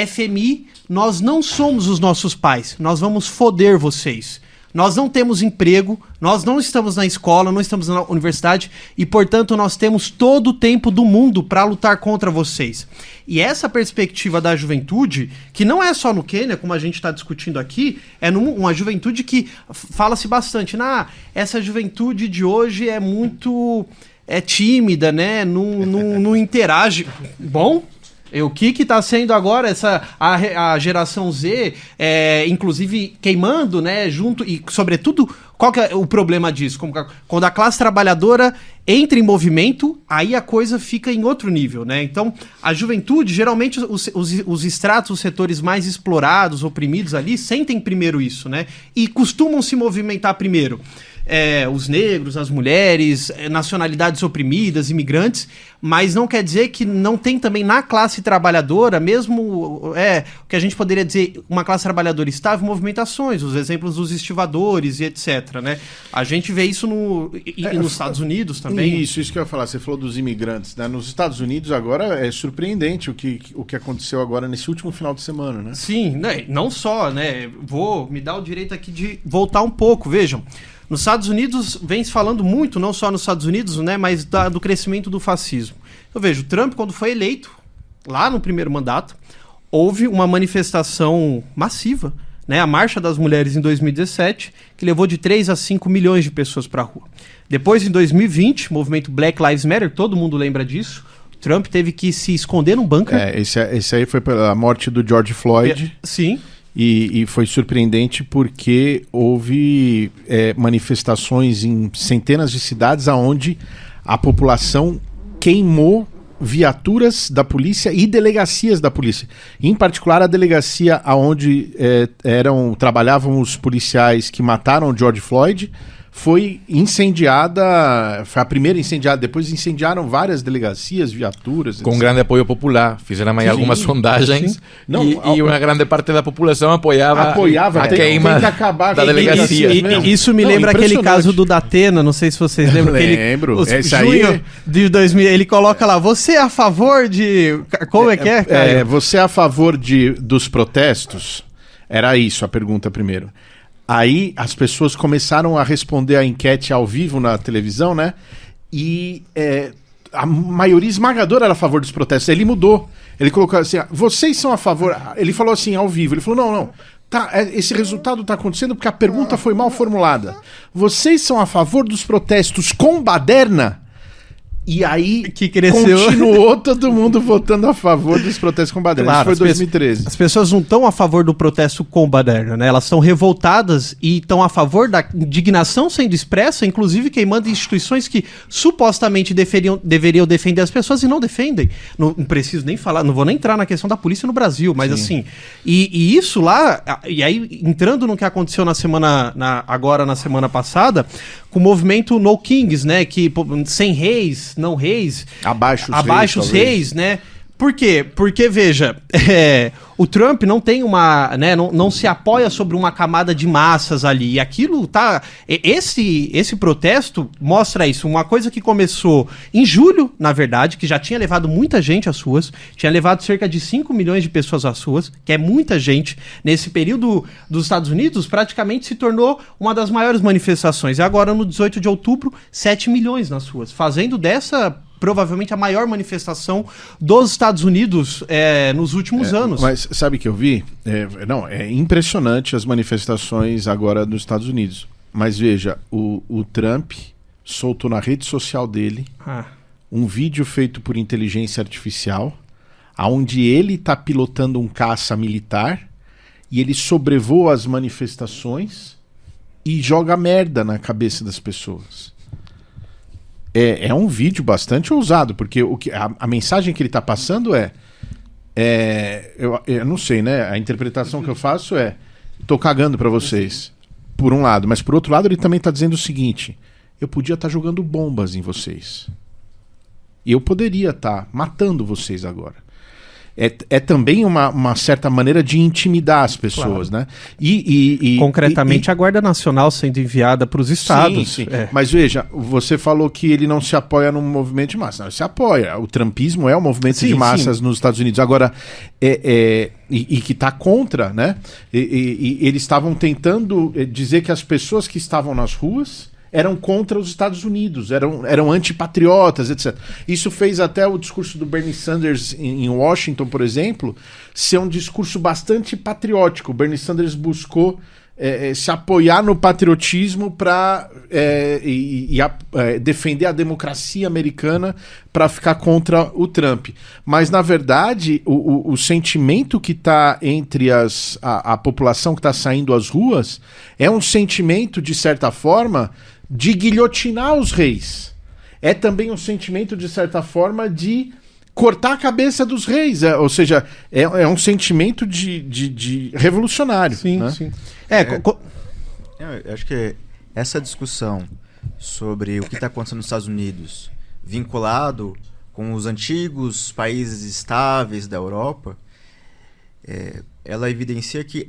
FMI, nós não somos os nossos pais, nós vamos foder vocês. Nós não temos emprego, nós não estamos na escola, não estamos na universidade e, portanto, nós temos todo o tempo do mundo para lutar contra vocês. E essa perspectiva da juventude, que não é só no Quênia, como a gente está discutindo aqui, é uma juventude que fala-se bastante. Essa juventude de hoje é muito tímida, né? Não interage. Bom... O que está sendo agora a geração Z, inclusive queimando, né, junto, e sobretudo, qual que é o problema disso? Quando a classe trabalhadora entra em movimento, aí a coisa fica em outro nível, né? Então, a juventude, geralmente os estratos, os setores mais explorados, oprimidos ali, sentem primeiro isso, né? E costumam se movimentar primeiro. Os negros, as mulheres, nacionalidades oprimidas, imigrantes, mas não quer dizer que não tem também na classe trabalhadora, mesmo o que a gente poderia dizer, uma classe trabalhadora estável, movimentações, os exemplos dos estivadores e etc, né? A gente vê isso nos Estados Unidos também. Isso que eu ia falar, você falou dos imigrantes, né? Nos Estados Unidos agora é surpreendente o que aconteceu agora nesse último final de semana, né? Sim, né? Não só, né? Vou me dar o direito aqui de voltar um pouco, vejam. Nos Estados Unidos vem se falando muito, não só nos Estados Unidos, né, mas do crescimento do fascismo. Eu vejo, Trump, quando foi eleito, lá no primeiro mandato, houve uma manifestação massiva, né, a Marcha das Mulheres em 2017, que levou de 3 a 5 milhões de pessoas para a rua. Depois, em 2020, o movimento Black Lives Matter, todo mundo lembra disso, Trump teve que se esconder num bunker. Esse aí foi pela morte do George Floyd. Sim. E foi surpreendente porque houve manifestações em centenas de cidades onde a população queimou viaturas da polícia e delegacias da polícia. Em particular, a delegacia onde trabalhavam os policiais que mataram George Floyd foi incendiada, foi a primeira incendiada, depois incendiaram várias delegacias, viaturas, com grande apoio popular, fizeram aí algumas sondagens e uma grande parte da população apoiava a queima da delegacia. Isso me lembra aquele caso do Datena, não sei se vocês lembram. Lembro. Junho de 2000, ele coloca lá, você é a favor de... Como é que é? Você é a favor dos protestos? Era isso a pergunta primeiro. Aí as pessoas começaram a responder a enquete ao vivo na televisão, né? E a maioria esmagadora era a favor dos protestos. Ele mudou. Ele colocou assim, vocês são a favor... Ele falou assim, ao vivo. Ele falou, não. Esse resultado está acontecendo porque a pergunta foi mal formulada. Vocês são a favor dos protestos com baderna? E aí que cresceu. Continuou todo mundo votando a favor dos protestos com baderna. Claro, isso foi 2013. As pessoas não estão a favor do protesto com baderna, né? Elas estão revoltadas e estão a favor da indignação sendo expressa, inclusive queimando instituições que supostamente deveriam defender as pessoas e não defendem. Não preciso nem falar, não vou nem entrar na questão da polícia no Brasil, mas assim... E isso lá... E aí, entrando no que aconteceu agora na semana passada, com o movimento No Kings, né? Que sem reis, não reis, abaixo os reis, né? Por quê? Porque, veja, o Trump não tem uma, né, não se apoia sobre uma camada de massas ali, e aquilo tá... Esse protesto mostra isso, uma coisa que começou em julho, na verdade, que já tinha levado muita gente às ruas, tinha levado cerca de 5 milhões de pessoas às ruas, que é muita gente, nesse período dos Estados Unidos, praticamente se tornou uma das maiores manifestações, e agora no 18 de outubro, 7 milhões nas ruas, fazendo dessa... provavelmente a maior manifestação dos Estados Unidos nos últimos anos. Mas sabe que eu vi? É impressionante as manifestações agora nos Estados Unidos. Mas veja, o Trump soltou na rede social dele um vídeo feito por inteligência artificial, onde ele está pilotando um caça militar e ele sobrevoa as manifestações e joga merda na cabeça das pessoas. É um vídeo bastante ousado, porque a mensagem que ele está passando eu não sei, né? A interpretação que eu faço tô cagando para vocês, por um lado, mas por outro lado ele também está dizendo o seguinte: eu podia estar jogando bombas em vocês. E eu poderia estar matando vocês agora. É também uma certa maneira de intimidar as pessoas, claro, né? Concretamente, a Guarda Nacional sendo enviada para os estados. Sim. Mas veja, você falou que ele não se apoia num movimento de massa. Não, ele se apoia. O trumpismo é um movimento de massas nos Estados Unidos. Agora, e que está contra, né? E eles estavam tentando dizer que as pessoas que estavam nas ruas eram contra os Estados Unidos, eram antipatriotas, etc. Isso fez até o discurso do Bernie Sanders em Washington, por exemplo, ser um discurso bastante patriótico. O Bernie Sanders buscou se apoiar no patriotismo para defender a democracia americana para ficar contra o Trump. Mas, na verdade, o sentimento que está entre a população que está saindo às ruas é um sentimento, de certa forma, de guilhotinar os reis. É também um sentimento, de certa forma, de cortar a cabeça dos reis. Ou seja, é um sentimento de revolucionário. Sim, né? sim. Eu acho que essa discussão sobre o que está acontecendo nos Estados Unidos, vinculado com os antigos países estáveis da Europa, ela evidencia que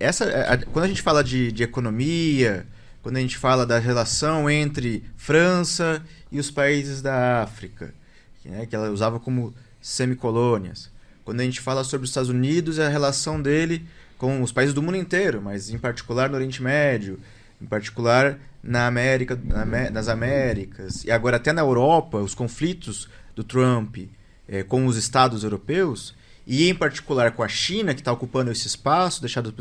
quando a gente fala de economia, quando a gente fala da relação entre França e os países da África, que ela usava como semicolônias, quando a gente fala sobre os Estados Unidos e a relação dele com os países do mundo inteiro, mas em particular no Oriente Médio, em particular nas Américas, e agora até na Europa, os conflitos do Trump com os estados europeus, e em particular com a China, que está ocupando esse espaço deixado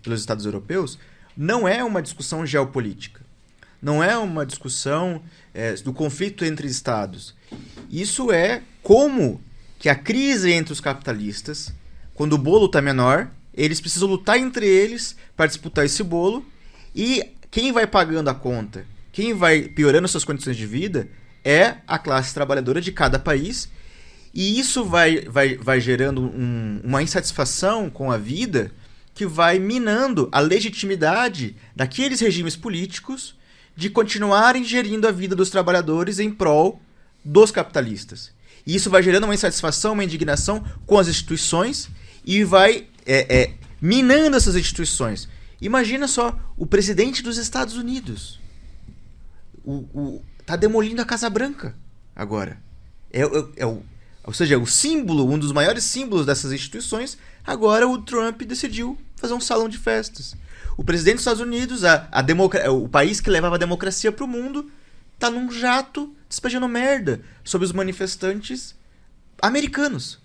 pelos estados europeus, não é uma discussão geopolítica. Não é uma discussão do conflito entre estados. Isso é como que a crise entre os capitalistas, quando o bolo está menor, eles precisam lutar entre eles para disputar esse bolo, e quem vai pagando a conta, quem vai piorando suas condições de vida é a classe trabalhadora de cada país, e isso vai gerando uma insatisfação com a vida que vai minando a legitimidade daqueles regimes políticos de continuarem gerindo a vida dos trabalhadores em prol dos capitalistas. E isso vai gerando uma insatisfação, uma indignação com as instituições e vai minando essas instituições. Imagina só, o presidente dos Estados Unidos tá demolindo a Casa Branca agora. Ou seja, o símbolo, um dos maiores símbolos dessas instituições, agora o Trump decidiu fazer um salão de festas. O presidente dos Estados Unidos, o país que levava a democracia pro mundo, tá num jato despejando merda sobre os manifestantes americanos.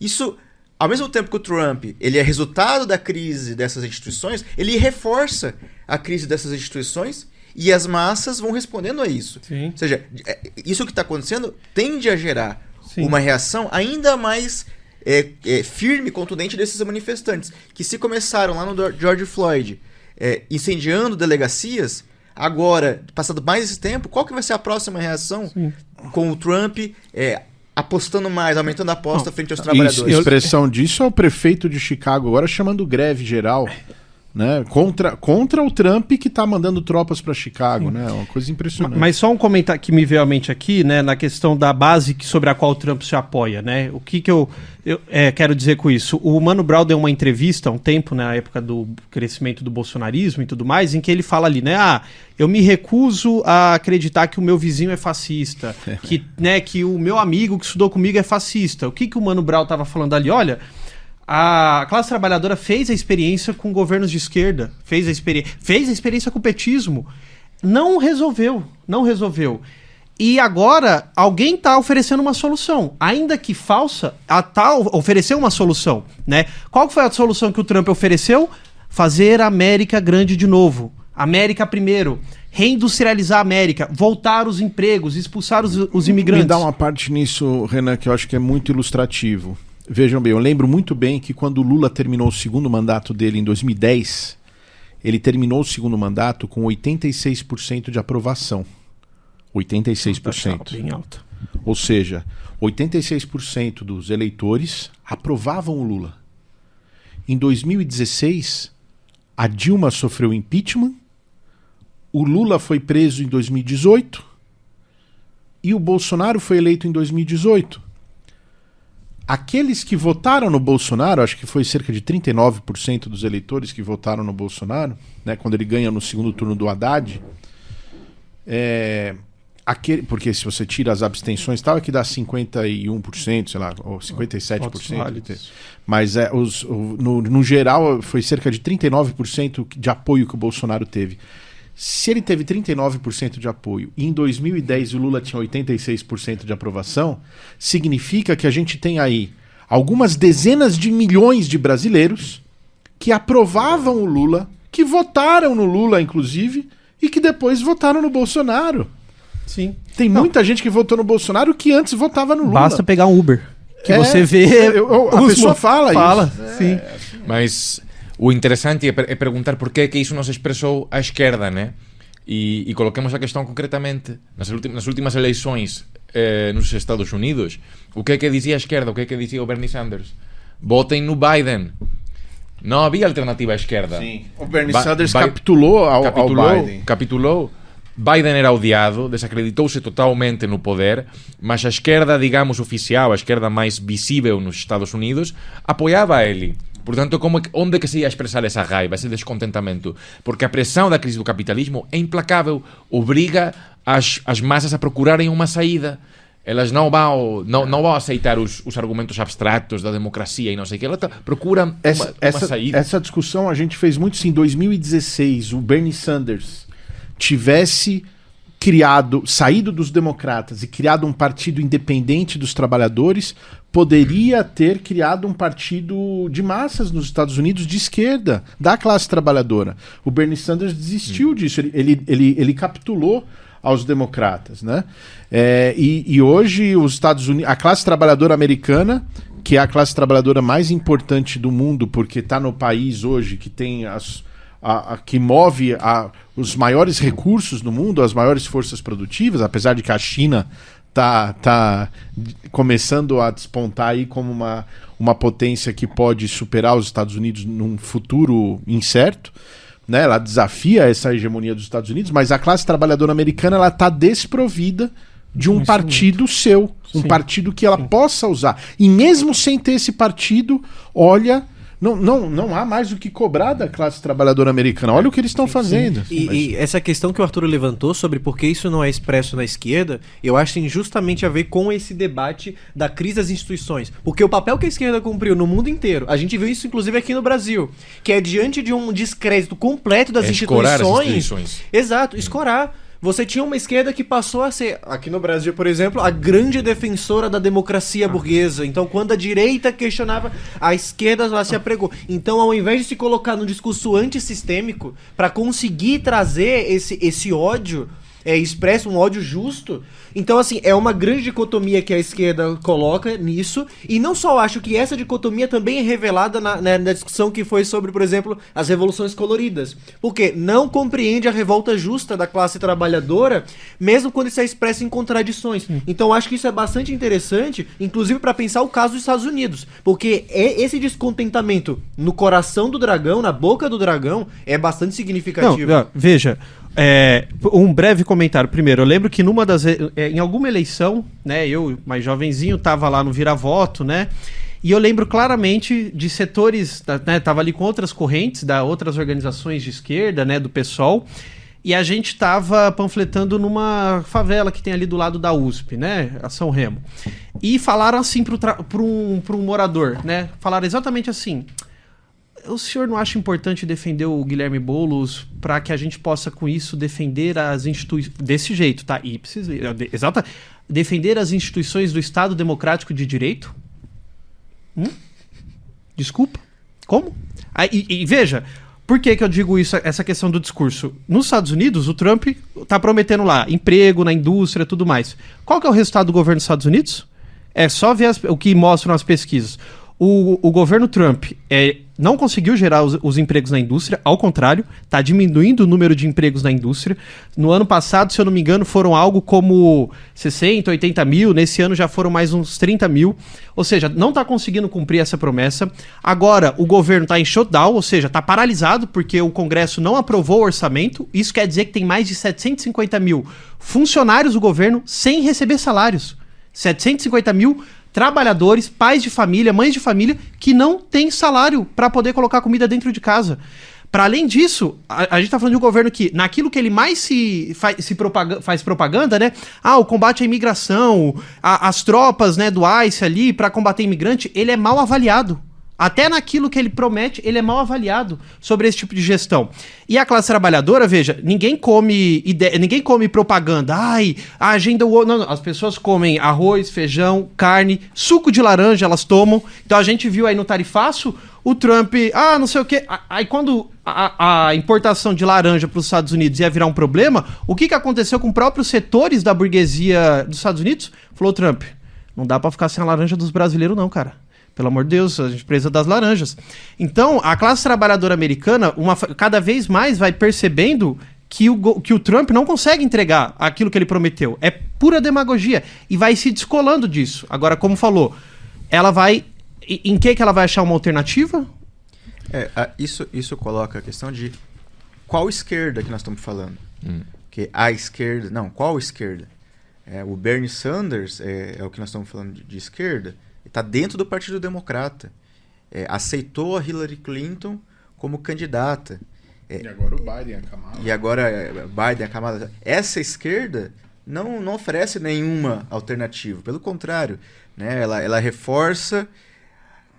Isso, ao mesmo tempo que o Trump ele é resultado da crise dessas instituições, ele reforça a crise dessas instituições e as massas vão respondendo a isso. Sim. Ou seja, isso que está acontecendo tende a gerar Sim. uma reação ainda mais firme e contundente desses manifestantes, que se começaram lá no George Floyd incendiando delegacias, agora, passado mais esse tempo, qual que vai ser a próxima reação Sim. com o Trump apostando mais, aumentando a aposta frente aos trabalhadores? A expressão disso é o prefeito de Chicago agora chamando greve geral, né? Contra o Trump que está mandando tropas para Chicago, né? É uma coisa impressionante. Mas só um comentário que me veio à mente aqui, né, na questão da base sobre a qual o Trump se apoia, né? O que eu quero dizer com isso? O Mano Brown deu uma entrevista há um tempo, na época do crescimento do bolsonarismo e tudo mais, em que ele fala ali, né? Eu me recuso a acreditar que o meu vizinho é fascista, que o meu amigo que estudou comigo é fascista. O que o Mano Brown estava falando ali? Olha, a classe trabalhadora fez a experiência com governos de esquerda, fez a experiência com o petismo. Não resolveu. E agora alguém está oferecendo uma solução, ainda que falsa, ofereceu uma solução, né? Qual foi a solução que o Trump ofereceu? Fazer a América grande de novo. América primeiro. Reindustrializar a América, voltar os empregos, expulsar os imigrantes. Me dá uma parte nisso, Renan, que eu acho que é muito ilustrativo. Vejam bem, eu lembro muito bem que quando o Lula terminou o segundo mandato dele em 2010, ele terminou o segundo mandato com 86% de aprovação. 86%. Bem alta. Ou seja, 86% dos eleitores aprovavam o Lula. Em 2016, a Dilma sofreu impeachment, o Lula foi preso em 2018 e o Bolsonaro foi eleito em 2018. Aqueles que votaram no Bolsonaro, acho que foi cerca de 39% dos eleitores que votaram no Bolsonaro, né, quando ele ganha no segundo turno do Haddad, porque se você tira as abstenções tal, é que dá 51%, sei lá, ou 57%. Mas no geral foi cerca de 39% de apoio que o Bolsonaro teve. Se ele teve 39% de apoio e em 2010 o Lula tinha 86% de aprovação, significa que a gente tem aí algumas dezenas de milhões de brasileiros que aprovavam o Lula, que votaram no Lula, inclusive, e que depois votaram no Bolsonaro. Sim. Tem muita gente que votou no Bolsonaro que antes votava no Lula. Basta pegar um Uber, que você vê... A pessoa fala isso. Sim. Mas o interessante é perguntar por que isso não se expressou à esquerda, né? E coloquemos a questão concretamente nas últimas eleições nos Estados Unidos. O que dizia a esquerda? O que dizia o Bernie Sanders? Votem no Biden. Não havia alternativa à esquerda. Sim. O Bernie Sanders capitulou ao Biden. Capitulou. Biden era odiado, desacreditou-se totalmente no poder, mas a esquerda, digamos, oficial, a esquerda mais visível nos Estados Unidos, apoiava ele. Portanto, onde que se ia expressar essa raiva, esse descontentamento? Porque a pressão da crise do capitalismo é implacável, obriga as massas a procurarem uma saída. Elas não vão aceitar os argumentos abstratos da democracia e não sei o que. Elas procuram uma saída. Essa discussão a gente fez muito sim. Em 2016, o Bernie Sanders tivesse saído dos democratas e criado um partido independente dos trabalhadores, poderia ter criado um partido de massas nos Estados Unidos de esquerda, da classe trabalhadora. O Bernie Sanders desistiu disso, ele capitulou aos democratas, né? E hoje os Estados Unidos, a classe trabalhadora americana, que é a classe trabalhadora mais importante do mundo, porque está no país hoje que tem que move os maiores recursos do mundo, as maiores forças produtivas, apesar de que a China tá começando a despontar aí como uma potência que pode superar os Estados Unidos num futuro incerto, né? Ela desafia essa hegemonia dos Estados Unidos, mas a classe trabalhadora americana ela está desprovida de um partido seu, um partido que ela possa usar. E mesmo sem ter esse partido, olha, Não há mais o que cobrar da classe trabalhadora americana. Olha o que eles estão fazendo. E essa questão que o Arthur levantou sobre por que isso não é expresso na esquerda, eu acho que tem justamente a ver com esse debate da crise das instituições. Porque o papel que a esquerda cumpriu no mundo inteiro, a gente viu isso inclusive aqui no Brasil, que é diante de um descrédito completo das escorar instituições. as instituições. Exato, escorar. Você tinha uma esquerda que passou a ser, aqui no Brasil, por exemplo, a grande defensora da democracia burguesa. Então, quando a direita questionava, a esquerda lá se apregou. Então, ao invés de se colocar num discurso antissistêmico, para conseguir trazer esse ódio expresso, um ódio justo. Então, assim, é uma grande dicotomia que a esquerda coloca nisso. E não só acho que essa dicotomia também é revelada na discussão que foi sobre, por exemplo, as revoluções coloridas. Porque não compreende a revolta justa da classe trabalhadora, mesmo quando isso é expresso em contradições. Então, acho que isso é bastante interessante, inclusive para pensar o caso dos Estados Unidos. Porque esse descontentamento no coração do dragão, na boca do dragão, é bastante significativo. Não, veja... um breve comentário. Primeiro, eu lembro que em alguma eleição, né, eu, mais jovenzinho, tava lá no Vira-Voto, né, e eu lembro claramente de setores, né, tava ali com outras correntes, outras organizações de esquerda, né, do PSOL, e a gente tava panfletando numa favela que tem ali do lado da USP, né, a São Remo. E falaram assim para um morador, né, falaram exatamente assim: o senhor não acha importante defender o Guilherme Boulos para que a gente possa, com isso, defender as instituições... Desse jeito, tá? Exato. Defender as instituições do Estado Democrático de Direito? Desculpa? Como? E veja, por que eu digo isso, essa questão do discurso? Nos Estados Unidos, o Trump tá prometendo lá emprego na indústria e tudo mais. Qual que é o resultado do governo dos Estados Unidos? É só ver o que mostram as pesquisas. O governo Trump não conseguiu gerar os empregos na indústria, ao contrário, está diminuindo o número de empregos na indústria. No ano passado, se eu não me engano, foram algo como 60, 80 mil, nesse ano já foram mais uns 30 mil, ou seja, não está conseguindo cumprir essa promessa. Agora, o governo está em shutdown, ou seja, está paralisado porque o Congresso não aprovou o orçamento. Isso quer dizer que tem mais de 750 mil funcionários do governo sem receber salários. 750 mil trabalhadores, pais de família, mães de família, que não têm salário para poder colocar comida dentro de casa. Para além disso, a gente está falando de um governo que, naquilo que ele mais faz propaganda, né? O combate à imigração, as tropas, né, do ICE ali para combater imigrante, ele é mal avaliado. Até naquilo que ele promete, ele é mal avaliado sobre esse tipo de gestão. E a classe trabalhadora, veja, ninguém come propaganda. A agenda... Não, as pessoas comem arroz, feijão, carne, suco de laranja, elas tomam. Então a gente viu aí no tarifaço o Trump... não sei o quê. Aí quando a importação de laranja para os Estados Unidos ia virar um problema, o que aconteceu com próprios setores da burguesia dos Estados Unidos? Falou o Trump: não dá para ficar sem a laranja dos brasileiros não, cara. Pelo amor de Deus, a gente precisa das laranjas. Então, a classe trabalhadora americana, cada vez mais vai percebendo que o Trump não consegue entregar aquilo que ele prometeu. É pura demagogia. E vai se descolando disso. Agora, como falou, ela vai... Em que ela vai achar uma alternativa? Isso coloca a questão de qual esquerda que nós estamos falando. Porque a esquerda... Não, qual esquerda? O Bernie Sanders é o que nós estamos falando de esquerda. Está dentro do Partido Democrata. Aceitou a Hillary Clinton como candidata. E agora o Biden, a Kamala. E agora Biden, a Kamala. Essa esquerda não oferece nenhuma alternativa. Pelo contrário, né? Ela reforça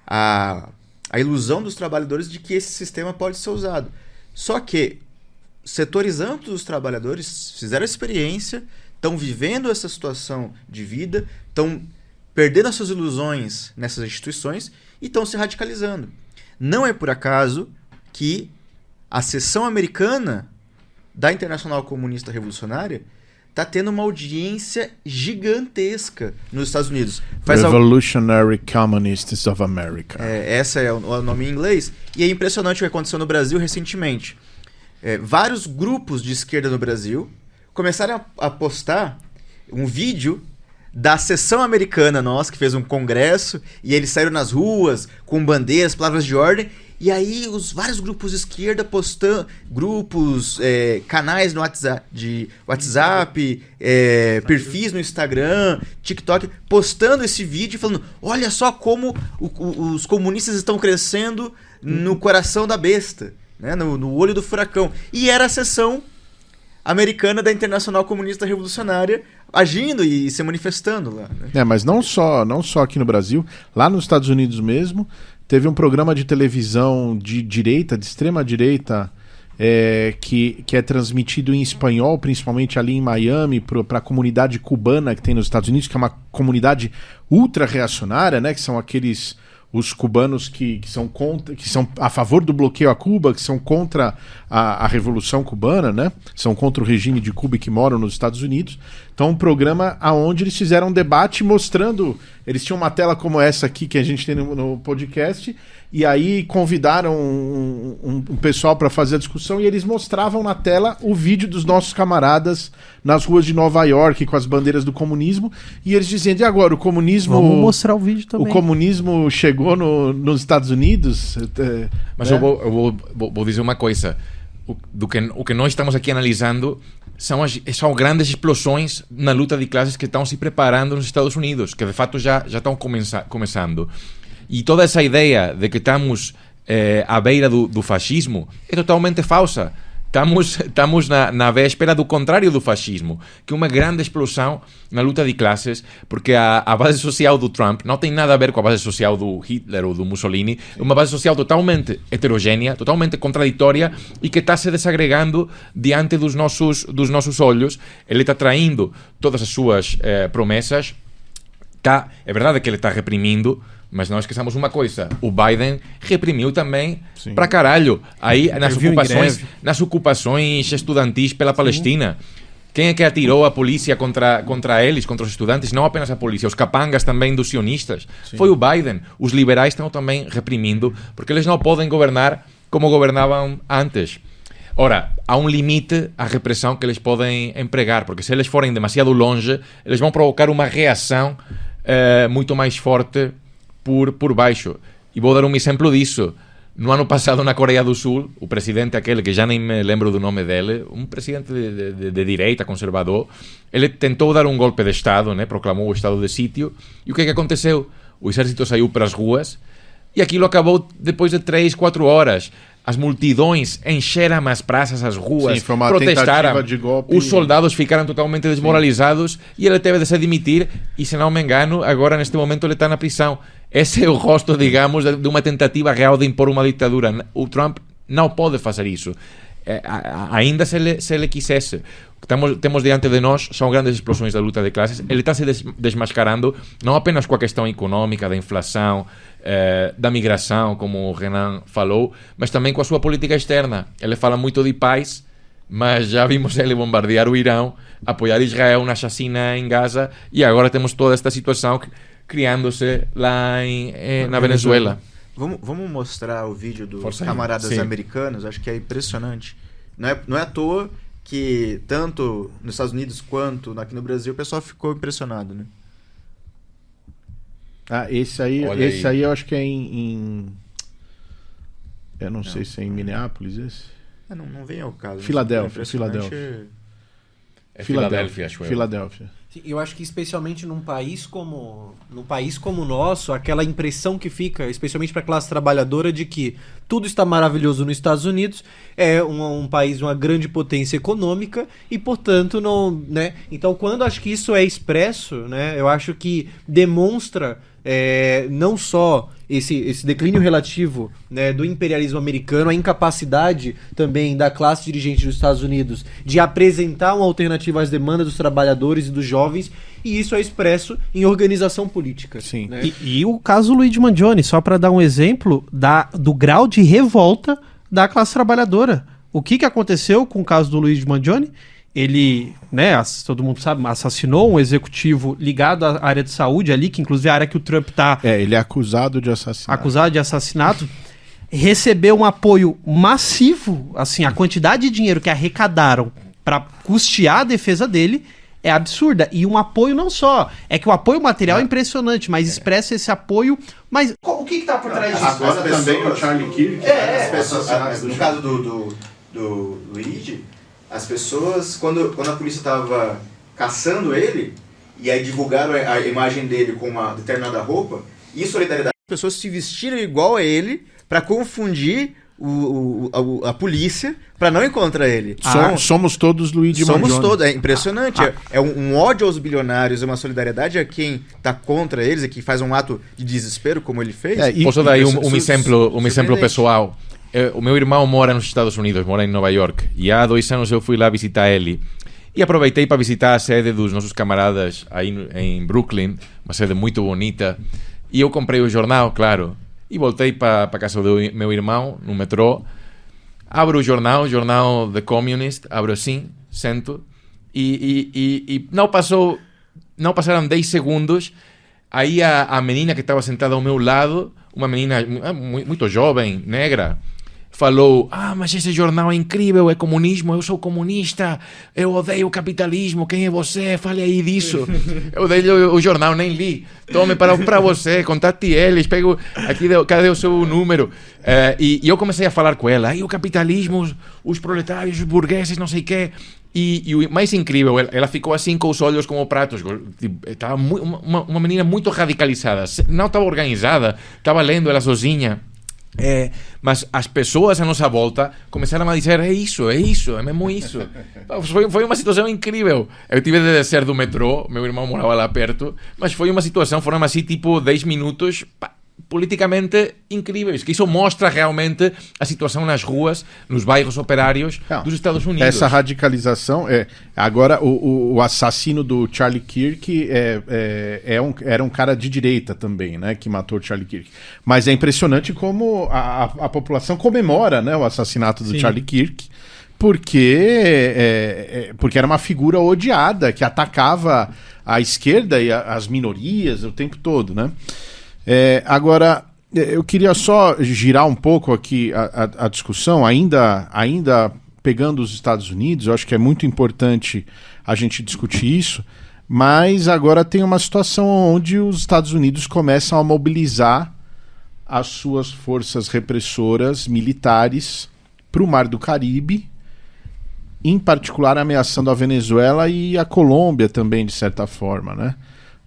a ilusão dos trabalhadores de que esse sistema pode ser usado. Só que setores amplos dos trabalhadores fizeram a experiência, estão vivendo essa situação de vida, estão perdendo as suas ilusões nessas instituições e estão se radicalizando. Não é por acaso que a seção americana da Internacional Comunista Revolucionária está tendo uma audiência gigantesca nos Estados Unidos. Revolutionary Communists of America. Esse é o nome em inglês. E é impressionante o que aconteceu no Brasil recentemente. Vários grupos de esquerda no Brasil começaram a postar um vídeo da seção americana nossa, que fez um congresso, e eles saíram nas ruas com bandeiras, palavras de ordem, E aí vários grupos de esquerda postando, canais no WhatsApp, perfis no Instagram, TikTok, postando esse vídeo e falando, olha só como os comunistas estão crescendo no coração da besta, né? No olho do furacão. E era a seção americana da Internacional Comunista Revolucionária agindo e se manifestando lá, né? Mas não só aqui no Brasil, lá nos Estados Unidos mesmo, teve um programa de televisão de direita, de extrema direita, que é transmitido em espanhol, principalmente ali em Miami, para a comunidade cubana que tem nos Estados Unidos, que é uma comunidade ultra reacionária, né? Que são os cubanos que são a favor do bloqueio a Cuba, que são contra a Revolução Cubana, né? São contra o regime de Cuba e que moram nos Estados Unidos. Então, um programa onde eles fizeram um debate mostrando... Eles tinham uma tela como essa aqui que a gente tem no podcast, e aí convidaram um pessoal para fazer a discussão, e eles mostravam na tela o vídeo dos nossos camaradas nas ruas de Nova York com as bandeiras do comunismo, e eles dizendo, e agora, o comunismo... Vamos mostrar o vídeo também. O comunismo chegou nos Estados Unidos? Mas eu vou dizer uma coisa. O que nós estamos aqui analisando são grandes explosões na luta de classes que estão se preparando nos Estados Unidos, que de fato já estão começando. E toda essa ideia de que estamos à beira do fascismo é totalmente falsa. Estamos na véspera do contrário do fascismo, que é uma grande explosão na luta de classes, porque a base social do Trump não tem nada a ver com a base social do Hitler ou do Mussolini. É uma base social totalmente heterogénea, totalmente contraditória e que está se desagregando diante dos nossos olhos. Ele está traindo todas as suas promessas. É verdade que ele está reprimindo, mas não esqueçamos uma coisa, o Biden reprimiu também pra caralho aí nas ocupações estudantis pela Palestina. Quem é que atirou a polícia contra eles, contra os estudantes? Não apenas a polícia, os capangas também dos sionistas. Foi o Biden. Os liberais estão também reprimindo, porque eles não podem governar como governavam antes. Ora, há um limite à repressão que eles podem empregar, porque se eles forem demasiado longe, eles vão provocar uma reação muito mais forte por baixo. E vou dar um exemplo disso. No ano passado, na Coreia do Sul, o presidente aquele, que já nem me lembro do nome dele, um presidente de direita, conservador, ele tentou dar um golpe de Estado, né? Proclamou o estado de sítio. E o que aconteceu? O exército saiu para as ruas e aquilo acabou depois de 3-4 horas. As multidões encheram as praças, as ruas, foi uma protestaram. De golpe. Os soldados ficaram totalmente desmoralizados e ele teve de se demitir. E, se não me engano, agora neste momento ele está na prisão. Esse é o rosto, digamos, de uma tentativa real de impor uma ditadura. O Trump não pode fazer isso. Ainda se ele quisesse. O que temos diante de nós são grandes explosões da luta de classes. Ele está se desmascarando não apenas com a questão econômica, da inflação, da migração, como o Renan falou, mas também com a sua política externa. Ele fala muito de paz, mas já vimos ele bombardear o Irão, apoiar Israel na chacina em Gaza, e agora temos toda esta situação criando-se lá na Venezuela. Vamos mostrar o vídeo dos camaradas americanos. Acho que é impressionante. Não é à toa que tanto nos Estados Unidos quanto aqui no Brasil o pessoal ficou impressionado, né? Esse aí eu acho que é em eu não sei se é em Minneapolis esse. Não vem ao caso. Filadélfia, acho eu. Filadélfia. Eu acho que especialmente num país como o nosso, aquela impressão que fica, especialmente para a classe trabalhadora, de que tudo está maravilhoso nos Estados Unidos, é um país, uma grande potência econômica e, portanto, não, né? Então, quando acho que isso é expresso, né, eu acho que demonstra não só esse declínio relativo, né, do imperialismo americano, a incapacidade também da classe dirigente dos Estados Unidos de apresentar uma alternativa às demandas dos trabalhadores e dos jovens, e isso é expresso em organização política. Sim. Né? E o caso Luigi Mangione, só para dar um exemplo do grau de revolta da classe trabalhadora. O que aconteceu com o caso do Luigi Mangione? Ele, né, todo mundo sabe, assassinou um executivo ligado à área de saúde ali, que inclusive é a área que o Trump está... ele é acusado de assassinato. Acusado de assassinato. Recebeu um apoio massivo, assim, a quantidade de dinheiro que arrecadaram para custear a defesa dele é absurda. E um apoio não só. É que o apoio material é impressionante, mas expressa esse apoio. Mas o que está por trás disso? Agora também o Charlie Kirk. No caso do Luigi, as pessoas, quando a polícia estava caçando ele, e aí divulgaram a imagem dele com uma determinada roupa, e solidariedade, as pessoas se vestiram igual a ele para confundir a polícia para não encontrar ele. Somos todos Luigi Mangione. Somos todos, é impressionante. É um ódio aos bilionários, é uma solidariedade a quem tá contra eles e que faz um ato de desespero, como ele fez. Posso dar aí um exemplo pessoal? O meu irmão mora nos Estados Unidos, mora em Nova York, e há 2 anos eu fui lá visitar ele. E aproveitei para visitar a sede dos nossos camaradas aí em Brooklyn, uma sede muito bonita. E eu comprei o jornal, claro. E voltei para a casa do meu irmão, no metrô. Abro o jornal The Communist, abro assim, sento. E não passaram 10 segundos. Aí a menina que estava sentada ao meu lado, uma menina muito jovem, negra, falou: mas esse jornal é incrível, é comunismo, eu sou comunista, eu odeio o capitalismo, quem é você? Fale aí disso. Eu dei o jornal, nem li. Tome para você, contate eles, pego aqui, cadê o seu número? E eu comecei a falar com ela: o capitalismo, os proletários, os burgueses, não sei o quê. E o mais incrível, ela ficou assim com os olhos como pratos. Estava uma menina muito radicalizada, não estava organizada, estava lendo ela sozinha. Mas as pessoas à nossa volta começaram a dizer: é isso, é mesmo isso. Foi uma situação incrível. Eu tive de descer do metrô, meu irmão morava lá perto, mas foi uma situação, foram assim tipo 10 minutos politicamente incríveis, que isso mostra realmente a situação nas ruas, nos bairros operários dos Estados Unidos. Essa radicalização agora o assassino do Charlie Kirk era um cara de direita também, né, que matou o Charlie Kirk. Mas é impressionante como a população comemora, né, o assassinato do Charlie Kirk, porque era uma figura odiada que atacava a esquerda e as minorias o tempo todo, né? Agora, eu queria só girar um pouco aqui a discussão, ainda pegando os Estados Unidos. Eu acho que é muito importante a gente discutir isso, mas agora tem uma situação onde os Estados Unidos começam a mobilizar as suas forças repressoras militares para o Mar do Caribe, em particular ameaçando a Venezuela e a Colômbia também, de certa forma, né?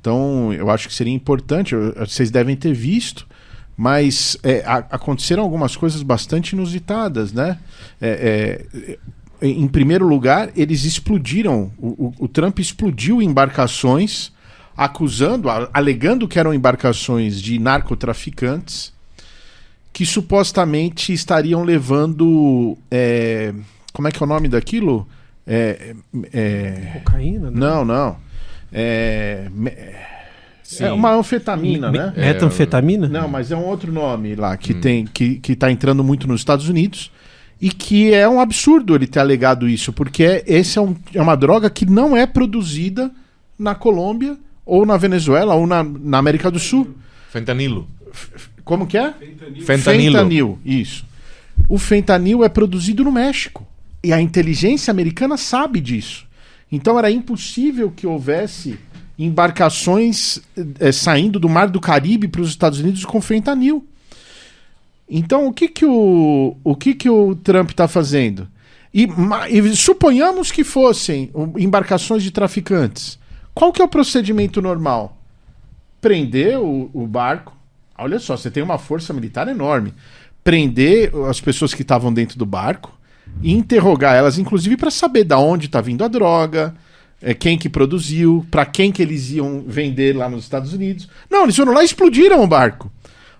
Então, eu acho que seria importante, vocês devem ter visto, mas aconteceram algumas coisas bastante inusitadas, né? Em primeiro lugar, eles explodiram, o Trump explodiu embarcações, alegando que eram embarcações de narcotraficantes, que supostamente estariam levando... como é que é o nome daquilo? Cocaína? Né? Não. É uma anfetamina, né? Metanfetamina? Não, mas é um outro nome lá que que tá entrando muito nos Estados Unidos e que é um absurdo ele ter alegado isso, porque esse é uma droga que não é produzida na Colômbia ou na Venezuela ou na América do Sul. Fentanilo. Como que é? Fentanilo, isso. O fentanil é produzido no México e a inteligência americana sabe disso. Então era impossível que houvesse embarcações saindo do Mar do Caribe para os Estados Unidos com fentanil. Então o que o Trump está fazendo? E suponhamos que fossem embarcações de traficantes. Qual que é o procedimento normal? Prender o barco. Olha só, você tem uma força militar enorme. Prender as pessoas que estavam dentro do barco e interrogar elas, inclusive para saber de onde está vindo a droga, quem que produziu, para quem que eles iam vender lá nos Estados Unidos. Não, eles foram lá e explodiram o barco.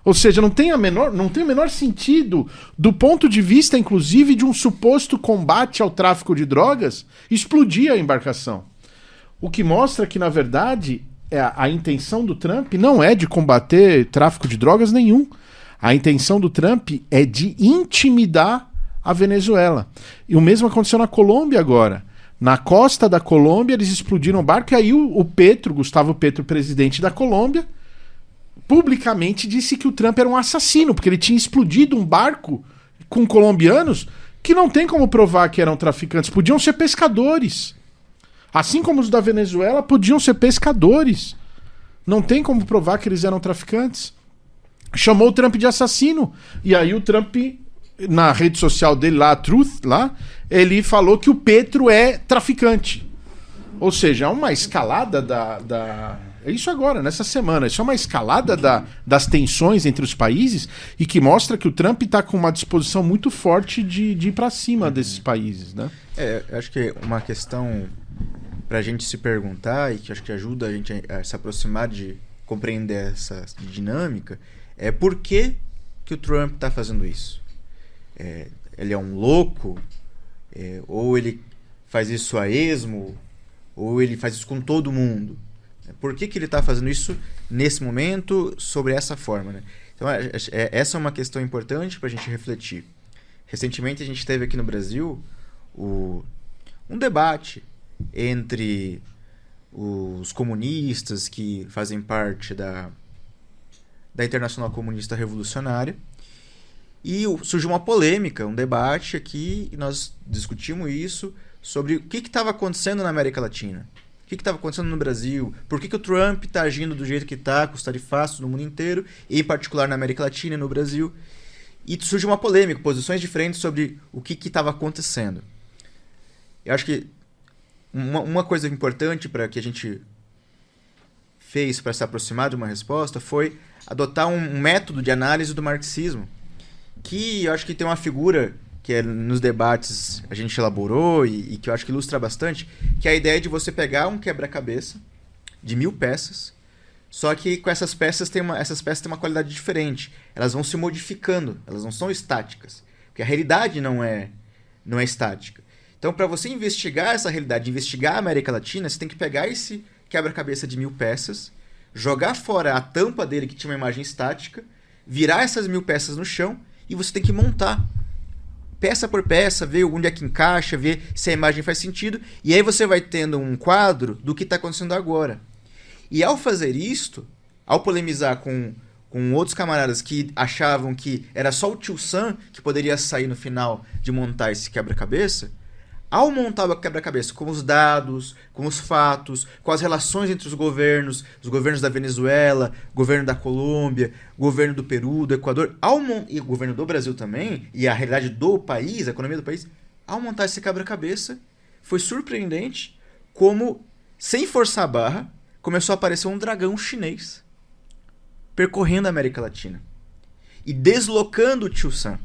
Ou seja, não tem o menor sentido, do ponto de vista, inclusive, de um suposto combate ao tráfico de drogas, explodir a embarcação. O que mostra que, na verdade, a intenção do Trump não é de combater tráfico de drogas nenhum. A intenção do Trump é de intimidar a Venezuela. E o mesmo aconteceu na Colômbia agora. Na costa da Colômbia, eles explodiram o barco e aí o Gustavo Petro, presidente da Colômbia, publicamente disse que o Trump era um assassino, porque ele tinha explodido um barco com colombianos que não tem como provar que eram traficantes, podiam ser pescadores. Assim como os da Venezuela podiam ser pescadores. Não tem como provar que eles eram traficantes. Chamou o Trump de assassino. E aí o Trump, na rede social dele lá, a Truth, lá, ele falou que o Petro é traficante. Ou seja, é uma escalada É isso agora, nessa semana. Isso é uma escalada das tensões entre os países e que mostra que o Trump está com uma disposição muito forte de ir para cima desses países, né? Eu acho que uma questão para a gente se perguntar e que acho que ajuda a gente a se aproximar de compreender essa dinâmica é por que o Trump está fazendo isso. Ele é um louco? Ou ele faz isso a esmo? Ou ele faz isso com todo mundo? Por que ele está fazendo isso nesse momento, sobre essa forma, né? Então, essa é uma questão importante para a gente refletir. Recentemente, a gente teve aqui no Brasil um debate entre os comunistas que fazem parte da Internacional Comunista Revolucionária e surgiu uma polêmica, um debate aqui, e nós discutimos isso sobre o que estava acontecendo na América Latina. O que estava acontecendo no Brasil? Por que o Trump está agindo do jeito que está, com os tarifaços no mundo inteiro, e em particular na América Latina e no Brasil? E surgiu uma polêmica, posições diferentes sobre o que estava acontecendo. Eu acho que uma coisa importante para que a gente fez para se aproximar de uma resposta foi adotar um método de análise do marxismo, que eu acho que tem uma figura que nos debates a gente elaborou e que eu acho que ilustra bastante, que é a ideia de você pegar um quebra-cabeça de 1000 peças, só que com essas peças têm uma qualidade diferente. Elas vão se modificando, elas não são estáticas, porque a realidade não é estática. Então, para você investigar essa realidade, investigar a América Latina, você tem que pegar esse quebra-cabeça de 1000 peças, jogar fora a tampa dele que tinha uma imagem estática, virar essas 1000 peças no chão e você tem que montar peça por peça, ver onde é que encaixa, ver se a imagem faz sentido, e aí você vai tendo um quadro do que está acontecendo agora. E ao fazer isto, ao polemizar com outros camaradas que achavam que era só o tio Sam que poderia sair no final de montar esse quebra-cabeça, ao montar o quebra-cabeça com os dados, com os fatos, com as relações entre os governos da Venezuela, governo da Colômbia, governo do Peru, do Equador, e o governo do Brasil também, e a realidade do país, a economia do país, ao montar esse quebra-cabeça, foi surpreendente como, sem forçar a barra, começou a aparecer um dragão chinês percorrendo a América Latina e deslocando o tio Sam.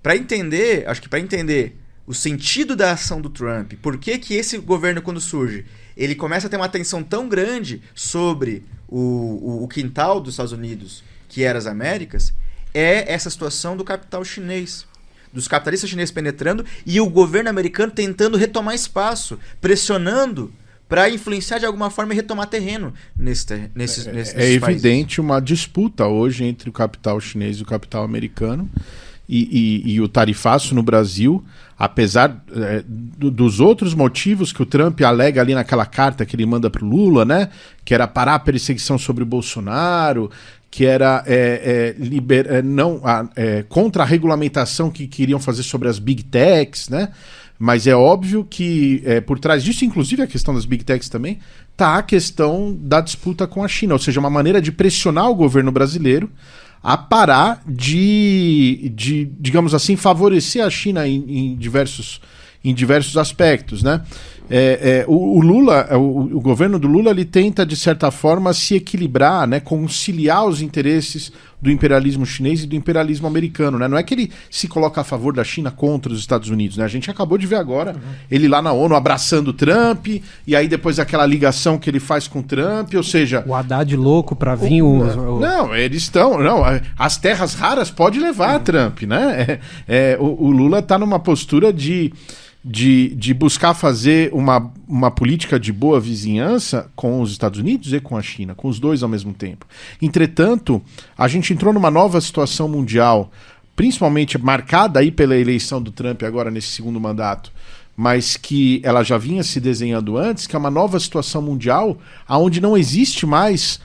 Para entender o sentido da ação do Trump, por que esse governo, quando surge, ele começa a ter uma atenção tão grande sobre o quintal dos Estados Unidos, que era as Américas, é essa situação do capital chinês, dos capitalistas chineses penetrando e o governo americano tentando retomar espaço, pressionando para influenciar de alguma forma e retomar terreno nesses países. É evidente uma disputa hoje entre o capital chinês e o capital americano. E o tarifaço no Brasil, apesar dos outros motivos que o Trump alega ali naquela carta que ele manda para o Lula, né? Que era parar a perseguição sobre o Bolsonaro, que era contra a regulamentação que queriam fazer sobre as Big Techs, né? Mas é óbvio que por trás disso, inclusive a questão das Big Techs também, está a questão da disputa com a China, ou seja, uma maneira de pressionar o governo brasileiro a parar de digamos assim, favorecer a China em diversos aspectos, né? O Lula, o governo do Lula, ele tenta, de certa forma, se equilibrar, né, conciliar os interesses do imperialismo chinês e do imperialismo americano, né? Não é que ele se coloca a favor da China contra os Estados Unidos, né? A gente acabou de ver agora ele lá na ONU abraçando o Trump, e aí depois aquela ligação que ele faz com o Trump, ou seja... O Haddad louco pra vir Não, eles estão... Não, as terras raras pode levar a Trump, né? O Lula tá numa postura de buscar fazer uma política de boa vizinhança com os Estados Unidos e com a China, com os dois ao mesmo tempo. Entretanto, a gente entrou numa nova situação mundial, principalmente marcada aí pela eleição do Trump agora nesse segundo mandato, mas que ela já vinha se desenhando antes, que é uma nova situação mundial onde não existe mais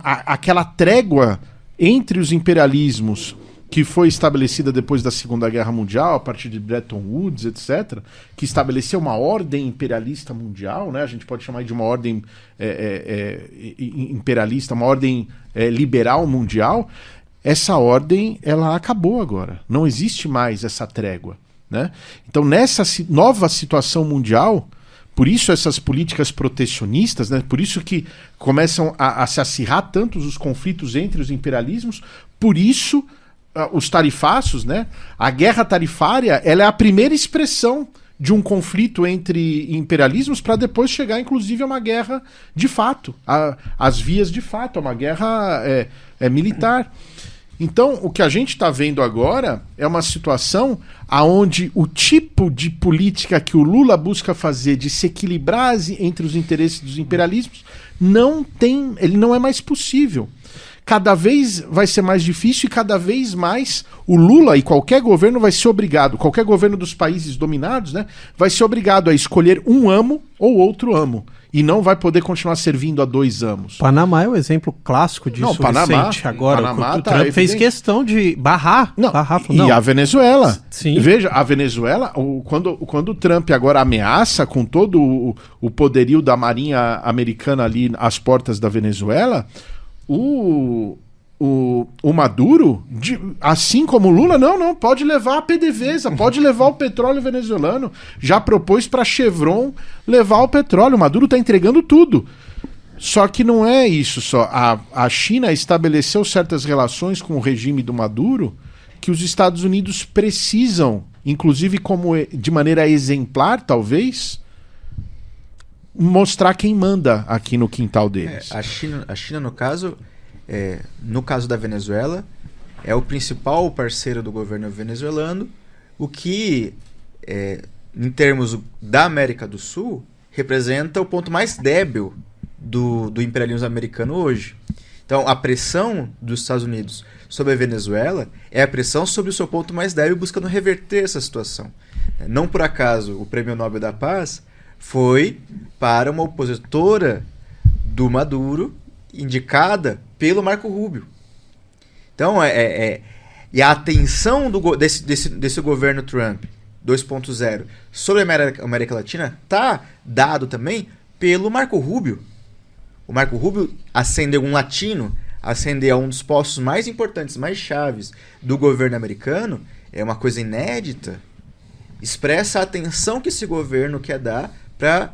aquela trégua entre os imperialismos que foi estabelecida depois da Segunda Guerra Mundial, a partir de Bretton Woods, etc., que estabeleceu uma ordem imperialista mundial, né? A gente pode chamar de uma ordem imperialista, uma ordem liberal mundial. Essa ordem, ela acabou agora. Não existe mais essa trégua, né? Então, nessa nova situação mundial, por isso essas políticas protecionistas, né? Por isso que começam a se acirrar tantos os conflitos entre os imperialismos, por isso os tarifaços, né? A guerra tarifária, ela é a primeira expressão de um conflito entre imperialismos para depois chegar, inclusive, a uma guerra de fato, às vias de fato, a uma guerra militar. Então, o que a gente está vendo agora é uma situação onde o tipo de política que o Lula busca fazer de se equilibrar entre os interesses dos imperialismos ele não é mais possível. Cada vez vai ser mais difícil e cada vez mais o Lula e qualquer governo vai ser obrigado, qualquer governo dos países dominados, né, vai ser obrigado a escolher um amo ou outro amo. E não vai poder continuar servindo a dois amos. Panamá é o exemplo clássico disso. Não, Panamá, recente. Agora, Panamá o Trump fez questão de barrar. E a Venezuela. Sim. Veja, a Venezuela, quando o Trump agora ameaça com todo o poderio da Marinha Americana ali às portas da Venezuela, o Maduro, assim como o Lula, não, pode levar a PDVSA, pode levar o petróleo venezuelano. Já propôs para a Chevron levar o petróleo. O Maduro está entregando tudo. Só que não é isso só. A China estabeleceu certas relações com o regime do Maduro que os Estados Unidos precisam, inclusive de maneira exemplar, talvez, mostrar quem manda aqui no quintal deles. A China, no caso da Venezuela, é o principal parceiro do governo venezuelano, o que, em termos da América do Sul, representa o ponto mais débil do imperialismo americano hoje. Então, a pressão dos Estados Unidos sobre a Venezuela é a pressão sobre o seu ponto mais débil, buscando reverter essa situação. Não por acaso, o Prêmio Nobel da Paz foi para uma opositora do Maduro, indicada pelo Marco Rubio. Então, e a atenção desse governo Trump 2.0 sobre a América Latina está dado também pelo Marco Rubio. O Marco Rubio ascendeu um latino, ascender a um dos postos mais importantes, mais chaves do governo americano, é uma coisa inédita, expressa a atenção que esse governo quer dar para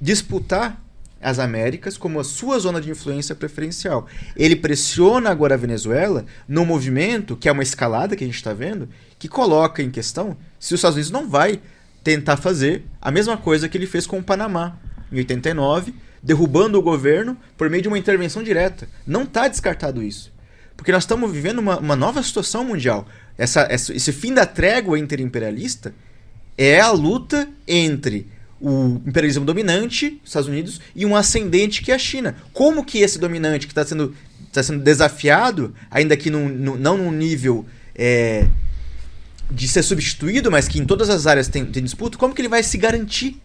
disputar as Américas como a sua zona de influência preferencial. Ele pressiona agora a Venezuela num movimento, que é uma escalada que a gente está vendo, que coloca em questão se os Estados Unidos não vai tentar fazer a mesma coisa que ele fez com o Panamá em 89, derrubando o governo por meio de uma intervenção direta. Não está descartado isso. Porque nós estamos vivendo uma nova situação mundial. Esse fim da trégua interimperialista é a luta entre o imperialismo dominante, os Estados Unidos, e um ascendente que é a China. Como que esse dominante que está sendo desafiado, ainda que não num nível de ser substituído, mas que em todas as áreas tem disputa, como que ele vai se garantir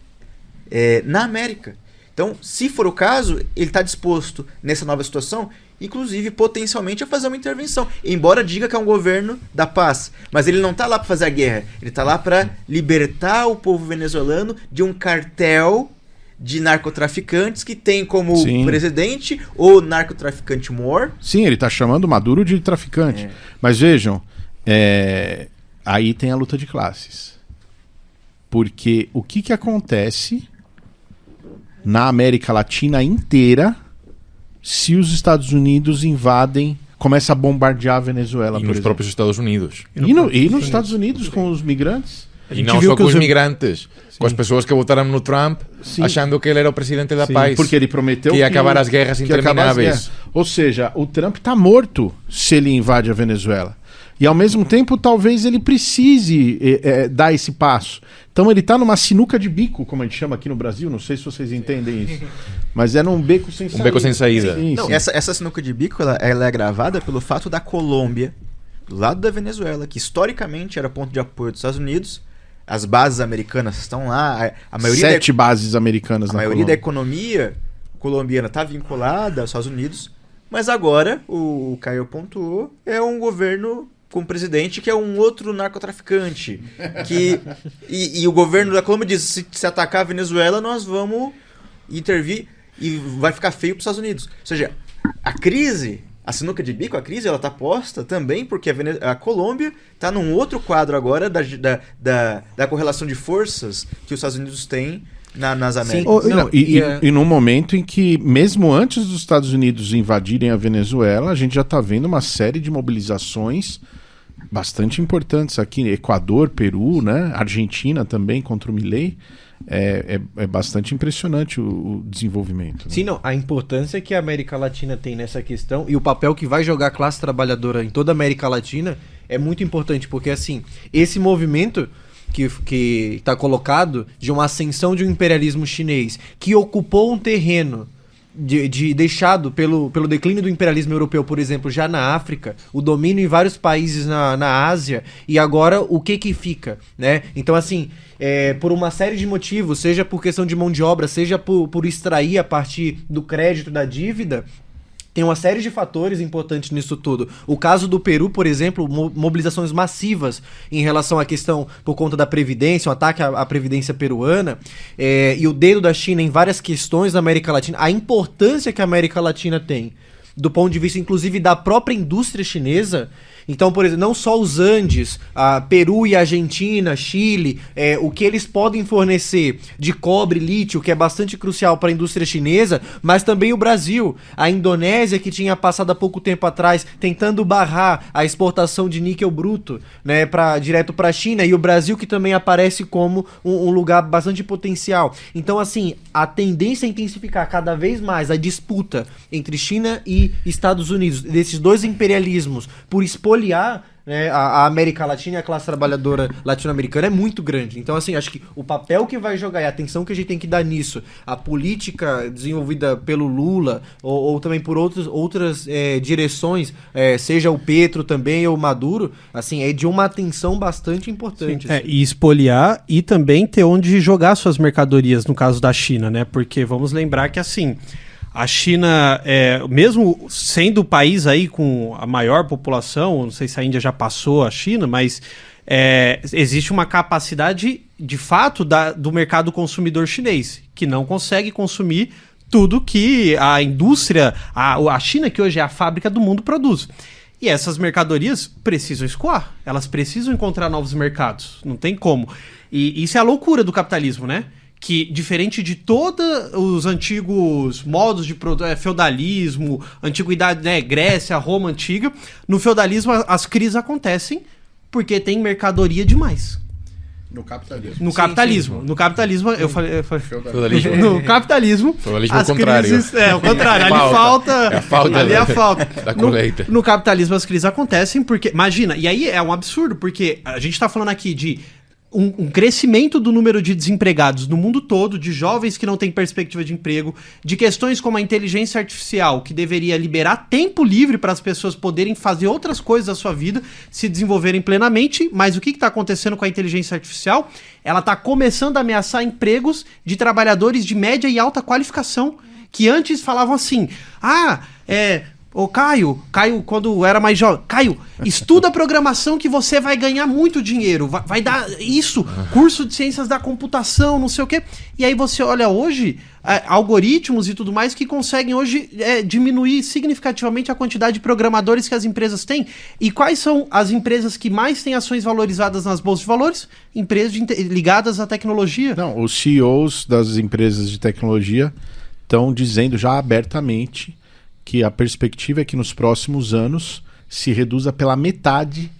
na América? Então, se for o caso, ele está disposto, nessa nova situação, inclusive, potencialmente, a fazer uma intervenção. Embora diga que é um governo da paz. Mas ele não está lá para fazer a guerra. Ele está lá para libertar o povo venezuelano de um cartel de narcotraficantes que tem como presidente o narcotraficante Mor. Sim, ele está chamando Maduro de traficante. Mas vejam, aí tem a luta de classes. Porque o que acontece na América Latina inteira se os Estados Unidos começa a bombardear a Venezuela, e nos próprios Estados Unidos. E nos Estados Unidos com os migrantes. E não só com os migrantes, com as pessoas que votaram no Trump, achando que ele era o presidente da paz. Porque ele prometeu que ia acabar as guerras intermináveis. Ou seja, o Trump está morto se ele invade a Venezuela. E ao mesmo tempo, talvez ele precise dar esse passo. Então ele está numa sinuca de bico, como a gente chama aqui no Brasil, não sei se vocês entendem isso. Mas é num beco sem saída. Um beco sem saída. Sim, não, sim. Essa sinuca de bico ela é agravada pelo fato da Colômbia, do lado da Venezuela, que historicamente era ponto de apoio dos Estados Unidos. As bases americanas estão lá. A maioria 7 bases americanas na Colômbia. A maioria Colômbia. da economia colombiana está vinculada aos Estados Unidos, Mas agora, o Caio pontuou, é um governo com um presidente que é um outro narcotraficante. E o governo da Colômbia diz, se atacar a Venezuela, nós vamos intervir e vai ficar feio para os Estados Unidos. Ou seja, a crise, a sinuca de bico, a crise, ela está posta também porque a Colômbia está num outro quadro agora da correlação de forças que os Estados Unidos têm nas Américas. Sim, e num momento em que, mesmo antes dos Estados Unidos invadirem a Venezuela, a gente já está vendo uma série de mobilizações bastante importantes aqui, Equador, Peru, né? Argentina também contra o Milei. É bastante impressionante o desenvolvimento. Né? Sim, não. A importância que a América Latina tem nessa questão e o papel que vai jogar a classe trabalhadora em toda a América Latina é muito importante, porque assim, esse movimento que está colocado de uma ascensão de um imperialismo chinês que ocupou um terreno deixado pelo declínio do imperialismo europeu, por exemplo, já na África, o domínio em vários países na Ásia, e agora o que fica, né? Então, assim, por uma série de motivos, seja por questão de mão de obra, seja por extrair a partir do crédito da dívida, tem uma série de fatores importantes nisso tudo. O caso do Peru, por exemplo, mobilizações massivas em relação à questão por conta da Previdência, o ataque à Previdência peruana, e o dedo da China em várias questões da América Latina, a importância que a América Latina tem, do ponto de vista, inclusive, da própria indústria chinesa. Então, por exemplo, não só os Andes, Peru e Argentina, Chile, o que eles podem fornecer de cobre, lítio, que é bastante crucial para a indústria chinesa, mas também o Brasil, a Indonésia, que tinha passado há pouco tempo atrás tentando barrar a exportação de níquel bruto, né, direto para a China, e o Brasil que também aparece como um lugar bastante potencial. Então, assim, a tendência é intensificar cada vez mais a disputa entre China e Estados Unidos, desses dois imperialismos, por expoliar, né, a América Latina e a classe trabalhadora latino-americana é muito grande. Então, assim, acho que o papel que vai jogar e a atenção que a gente tem que dar nisso, a política desenvolvida pelo Lula ou também por outras direções, seja o Petro também ou o Maduro, assim, é de uma atenção bastante importante. Assim. E espoliar e também ter onde jogar suas mercadorias, no caso da China, né? Porque vamos lembrar que, assim, a China, mesmo sendo o país aí com a maior população, não sei se a Índia já passou a China, mas existe uma capacidade, de fato, do mercado consumidor chinês, que não consegue consumir tudo que a indústria, a China, que hoje é a fábrica do mundo, produz. E essas mercadorias precisam escoar, elas precisam encontrar novos mercados, não tem como. E isso é a loucura do capitalismo, né? Que, diferente de todos os antigos modos de feudalismo, antiguidade, né, Grécia, Roma antiga, no feudalismo as crises acontecem porque tem mercadoria demais. No capitalismo. No capitalismo. No capitalismo, eu falei Feudalismo. no capitalismo. Feudalismo As ao contrário. crises, o contrário. Ali falta. Ali é a falta. Da colheita. No capitalismo as crises acontecem porque, imagina, e aí é um absurdo, porque a gente tá falando aqui de um crescimento do número de desempregados no mundo todo, de jovens que não têm perspectiva de emprego, de questões como a inteligência artificial, que deveria liberar tempo livre para as pessoas poderem fazer outras coisas da sua vida, se desenvolverem plenamente, mas o que está acontecendo com a inteligência artificial? Ela está começando a ameaçar empregos de trabalhadores de média e alta qualificação, que antes falavam assim, Ô Caio, quando era mais jovem, Caio, estuda programação que você vai ganhar muito dinheiro, vai dar isso, curso de ciências da computação, não sei o quê. E aí você olha hoje, algoritmos e tudo mais que conseguem hoje diminuir significativamente a quantidade de programadores que as empresas têm. E quais são as empresas que mais têm ações valorizadas nas bolsas de valores? Empresas ligadas à tecnologia. Não, os CEOs das empresas de tecnologia estão dizendo já abertamente que a perspectiva é que nos próximos anos se reduza pela metade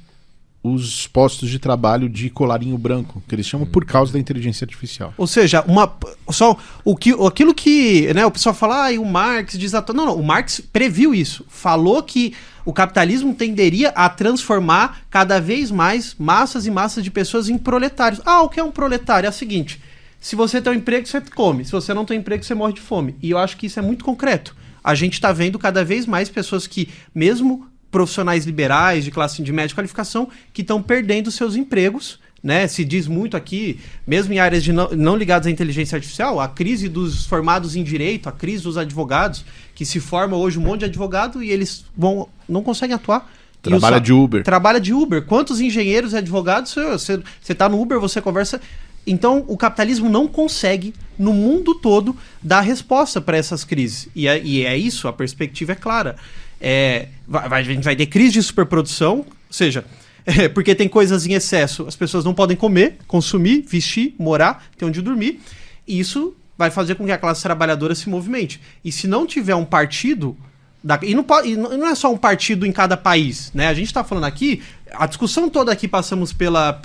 os postos de trabalho de colarinho branco, que eles chamam por causa da inteligência artificial. Ou seja, aquilo que, né, o pessoal fala, o Marx diz... Não, o Marx previu isso. Falou que o capitalismo tenderia a transformar cada vez mais massas e massas de pessoas em proletários. O que é um proletário? É o seguinte, se você tem um emprego, você come. Se você não tem emprego, você morre de fome. E eu acho que isso é muito concreto. A gente está vendo cada vez mais pessoas que, mesmo profissionais liberais, de classe de média qualificação, que estão perdendo seus empregos né? Se diz muito aqui, mesmo em áreas de não ligadas à inteligência artificial, a crise dos formados em direito, a crise dos advogados, que se forma hoje um monte de advogado e eles não conseguem atuar. Trabalha de Uber. Trabalha de Uber. Quantos engenheiros e advogados, você tá no Uber, você conversa... Então, o capitalismo não consegue, no mundo todo, dar resposta para essas crises. E é isso, a perspectiva é clara. A gente vai ter crise de superprodução, ou seja, porque tem coisas em excesso. As pessoas não podem comer, consumir, vestir, morar, ter onde dormir. E isso vai fazer com que a classe trabalhadora se movimente. E se não tiver um partido... E não é só um partido em cada país, né? A gente está falando aqui, a discussão toda aqui passamos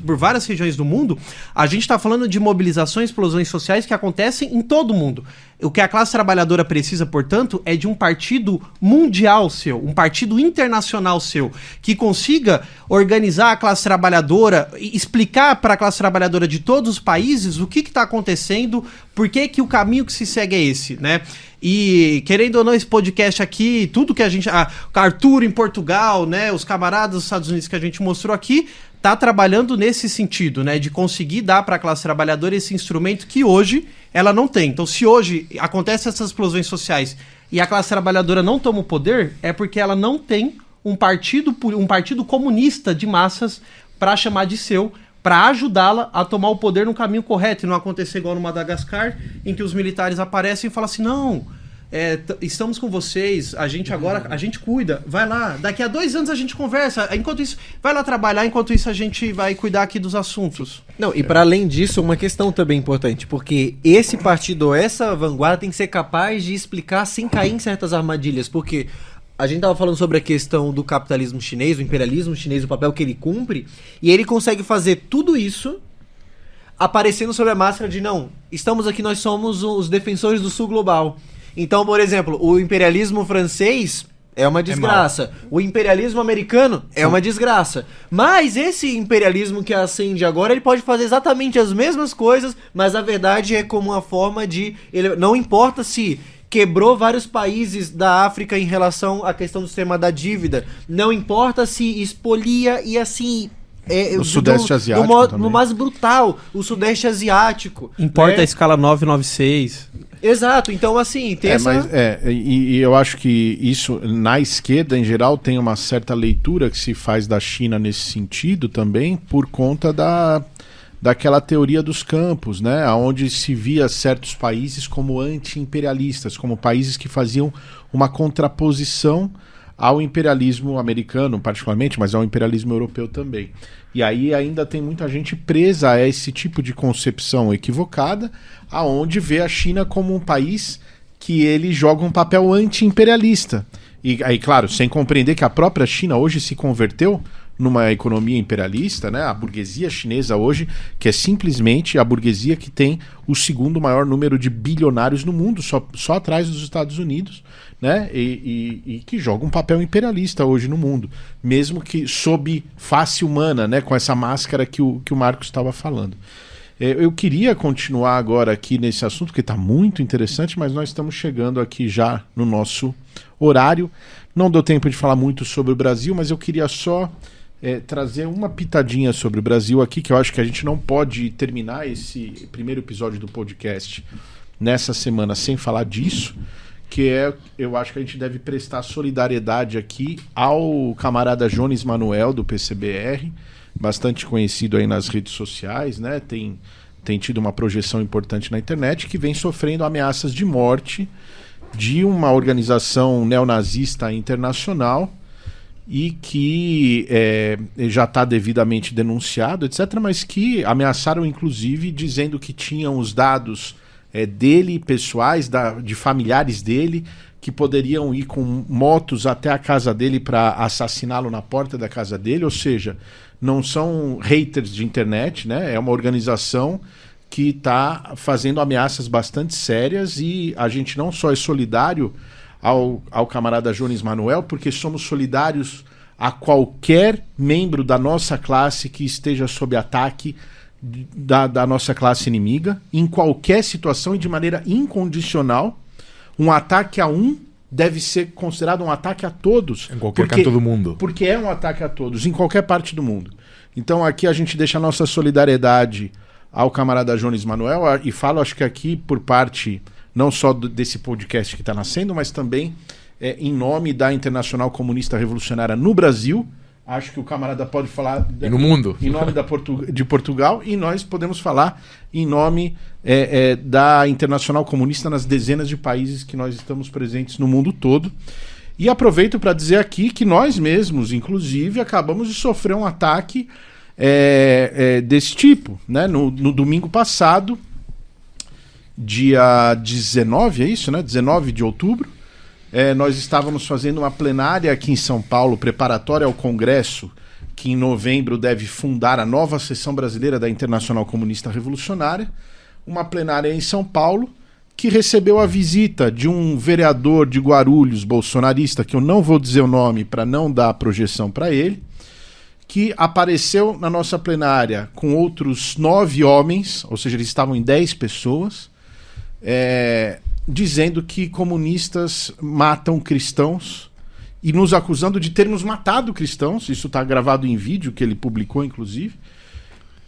por várias regiões do mundo, a gente está falando de mobilizações, explosões sociais que acontecem em todo o mundo. O que a classe trabalhadora precisa, portanto, é de um partido mundial seu, um partido internacional seu, que consiga organizar a classe trabalhadora, explicar para a classe trabalhadora de todos os países o que está acontecendo, por que o caminho que se segue é esse, né? E, querendo ou não, esse podcast aqui, tudo que a gente... Arthur em Portugal, né? Os camaradas dos Estados Unidos que a gente mostrou aqui, tá trabalhando nesse sentido, né? De conseguir dar para a classe trabalhadora esse instrumento que hoje ela não tem. Então, se hoje acontecem essas explosões sociais e a classe trabalhadora não toma o poder, é porque ela não tem um partido comunista de massas para chamar de seu, para ajudá-la a tomar o poder no caminho correto e não acontecer igual no Madagascar, em que os militares aparecem e falam assim, não, estamos com vocês, a gente cuida, vai lá, daqui a 2 anos a gente conversa, enquanto isso, vai lá trabalhar, enquanto isso a gente vai cuidar aqui dos assuntos. Não, e para além disso, uma questão também importante, porque esse partido, essa vanguarda tem que ser capaz de explicar sem cair em certas armadilhas, porque... A gente estava falando sobre a questão do capitalismo chinês, do imperialismo chinês, o papel que ele cumpre, e ele consegue fazer tudo isso aparecendo sob a máscara de não, estamos aqui, nós somos os defensores do sul global. Então, por exemplo, o imperialismo francês é uma desgraça, o imperialismo americano é uma desgraça, mas esse imperialismo que ascende agora, ele pode fazer exatamente as mesmas coisas, mas a verdade é como uma forma de... não importa se... quebrou vários países da África em relação à questão do sistema da dívida. Não importa se expolia e assim... o Sudeste Asiático no mais brutal, o Sudeste Asiático. Importa a escala 996. Exato, então assim, tem e eu acho que isso, na esquerda em geral, tem uma certa leitura que se faz da China nesse sentido também, por conta daquela teoria dos campos, né, onde se via certos países como anti-imperialistas, como países que faziam uma contraposição ao imperialismo americano, particularmente, mas ao imperialismo europeu também. E aí ainda tem muita gente presa a esse tipo de concepção equivocada, aonde vê a China como um país que ele joga um papel anti-imperialista. E aí, claro, sem compreender que a própria China hoje se converteu numa economia imperialista, né? A burguesia chinesa hoje, que é simplesmente a burguesia que tem o segundo maior número de bilionários no mundo, só atrás dos Estados Unidos, né? E que joga um papel imperialista hoje no mundo, mesmo que sob face humana, né? Com essa máscara que o Marcos estava falando. Eu queria continuar agora aqui nesse assunto, porque está muito interessante, mas nós estamos chegando aqui já no nosso horário. Não deu tempo de falar muito sobre o Brasil, mas eu queria só trazer uma pitadinha sobre o Brasil aqui, que eu acho que a gente não pode terminar esse primeiro episódio do podcast nessa semana sem falar disso, que eu acho que a gente deve prestar solidariedade aqui ao camarada Jones Manuel, do PCBR, bastante conhecido aí nas redes sociais, né? Tem tido uma projeção importante na internet, que vem sofrendo ameaças de morte de uma organização neonazista internacional e que já está devidamente denunciado, etc., mas que ameaçaram, inclusive, dizendo que tinham os dados dele, pessoais, de familiares dele, que poderiam ir com motos até a casa dele para assassiná-lo na porta da casa dele, ou seja, não são haters de internet, né? É uma organização que está fazendo ameaças bastante sérias, e a gente não só é solidário ao camarada Jones Manuel, porque somos solidários a qualquer membro da nossa classe que esteja sob ataque da nossa classe inimiga, em qualquer situação e de maneira incondicional. Um ataque a um deve ser considerado um ataque a todos. Em qualquer canto do mundo. Porque é um ataque a todos, em qualquer parte do mundo. Então aqui a gente deixa a nossa solidariedade ao camarada Jones Manuel, e falo, acho que aqui por parte não só desse podcast que está nascendo, mas também em nome da Internacional Comunista Revolucionária no Brasil. Acho que o camarada pode falar E no mundo. em nome de Portugal, e nós podemos falar em nome da Internacional Comunista nas dezenas de países que nós estamos presentes no mundo todo. E aproveito para dizer aqui que nós mesmos, inclusive, acabamos de sofrer um ataque desse tipo, né? No domingo passado, dia 19, é isso, né? 19 de outubro. Nós estávamos fazendo uma plenária aqui em São Paulo, preparatória ao Congresso, que em novembro deve fundar a nova seção brasileira da Internacional Comunista Revolucionária. Uma plenária em São Paulo, que recebeu a visita de um vereador de Guarulhos, bolsonarista, que eu não vou dizer o nome para não dar projeção para ele, que apareceu na nossa plenária com outros 9 homens, ou seja, eles estavam em 10 pessoas, dizendo que comunistas matam cristãos e nos acusando de termos matado cristãos. Isso está gravado em vídeo, que ele publicou, inclusive.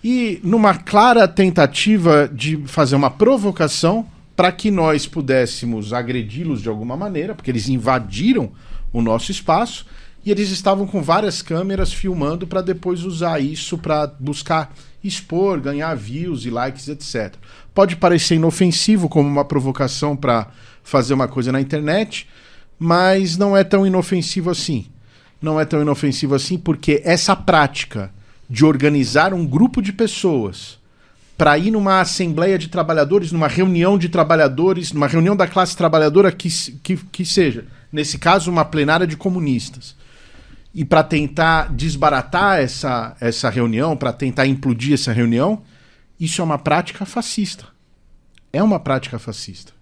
E numa clara tentativa de fazer uma provocação para que nós pudéssemos agredi-los de alguma maneira, porque eles invadiram o nosso espaço e eles estavam com várias câmeras filmando para depois usar isso para buscar expor, ganhar views e likes, etc. Pode parecer inofensivo como uma provocação para fazer uma coisa na internet, mas não é tão inofensivo assim. Não é tão inofensivo assim porque essa prática de organizar um grupo de pessoas para ir numa assembleia de trabalhadores, numa reunião de trabalhadores, numa reunião da classe trabalhadora que seja, nesse caso, uma plenária de comunistas, e para tentar desbaratar essa reunião, para tentar implodir essa reunião, isso é uma prática fascista. É uma prática fascista.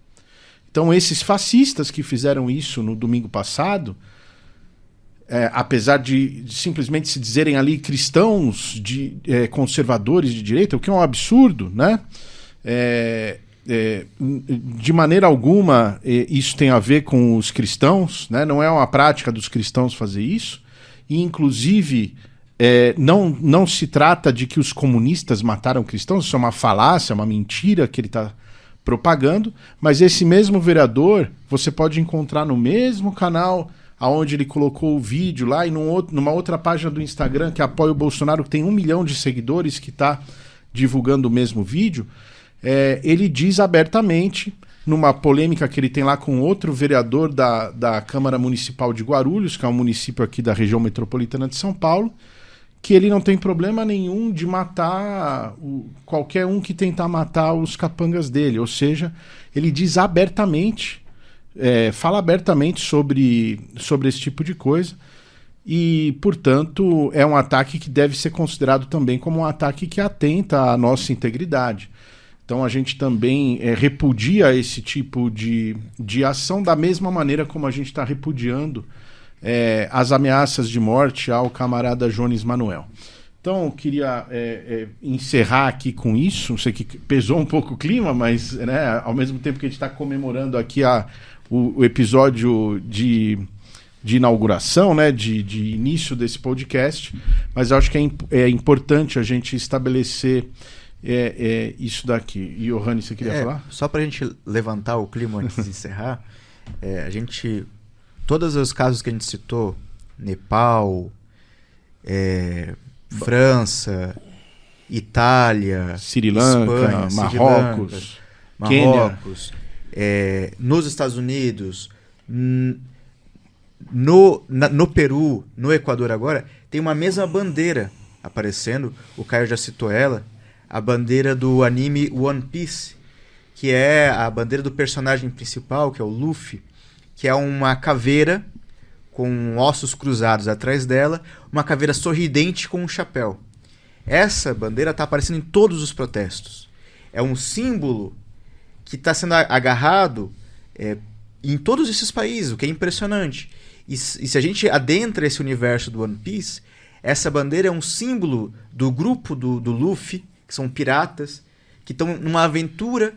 Então, esses fascistas que fizeram isso no domingo passado, apesar de simplesmente se dizerem ali cristãos, conservadores de direita, o que é um absurdo, né? De maneira alguma isso tem a ver com os cristãos, né? Não é uma prática dos cristãos fazer isso. E, inclusive, não se trata de que os comunistas mataram cristãos, isso é uma falácia, uma mentira que ele está propagando, mas esse mesmo vereador você pode encontrar no mesmo canal aonde ele colocou o vídeo lá e numa outra página do Instagram que apoia o Bolsonaro, que tem 1 milhão de seguidores, que está divulgando o mesmo vídeo. Ele diz abertamente, numa polêmica que ele tem lá com outro vereador da Câmara Municipal de Guarulhos, que é um município aqui da região metropolitana de São Paulo, que ele não tem problema nenhum de matar qualquer um que tentar matar os capangas dele. Ou seja, ele diz abertamente, fala abertamente sobre esse tipo de coisa e, portanto, é um ataque que deve ser considerado também como um ataque que atenta à nossa integridade. Então a gente também repudia esse tipo de ação da mesma maneira como a gente está repudiando as ameaças de morte ao camarada Jones Manuel. Então eu queria encerrar aqui com isso. Sei que pesou um pouco o clima, mas ao mesmo tempo que a gente está comemorando aqui o episódio de inauguração, né, de início desse podcast, mas eu acho que é importante a gente estabelecer isso daqui. E o Rani, você queria falar? Só para a gente levantar o clima antes de encerrar, todos os casos que a gente citou, Nepal, França, Itália, Sri Lanka, Espanha, Marrocos, Marrocos, nos Estados Unidos, no Peru, no Equador agora, tem uma mesma bandeira aparecendo, o Caio já citou ela, a bandeira do anime One Piece, que é a bandeira do personagem principal, que é o Luffy, que é uma caveira com ossos cruzados atrás dela, uma caveira sorridente com um chapéu. Essa bandeira está aparecendo em todos os protestos. É um símbolo que está sendo agarrado em todos esses países, o que é impressionante. E se a gente adentra esse universo do One Piece, essa bandeira é um símbolo do grupo do Luffy, que são piratas, que estão numa aventura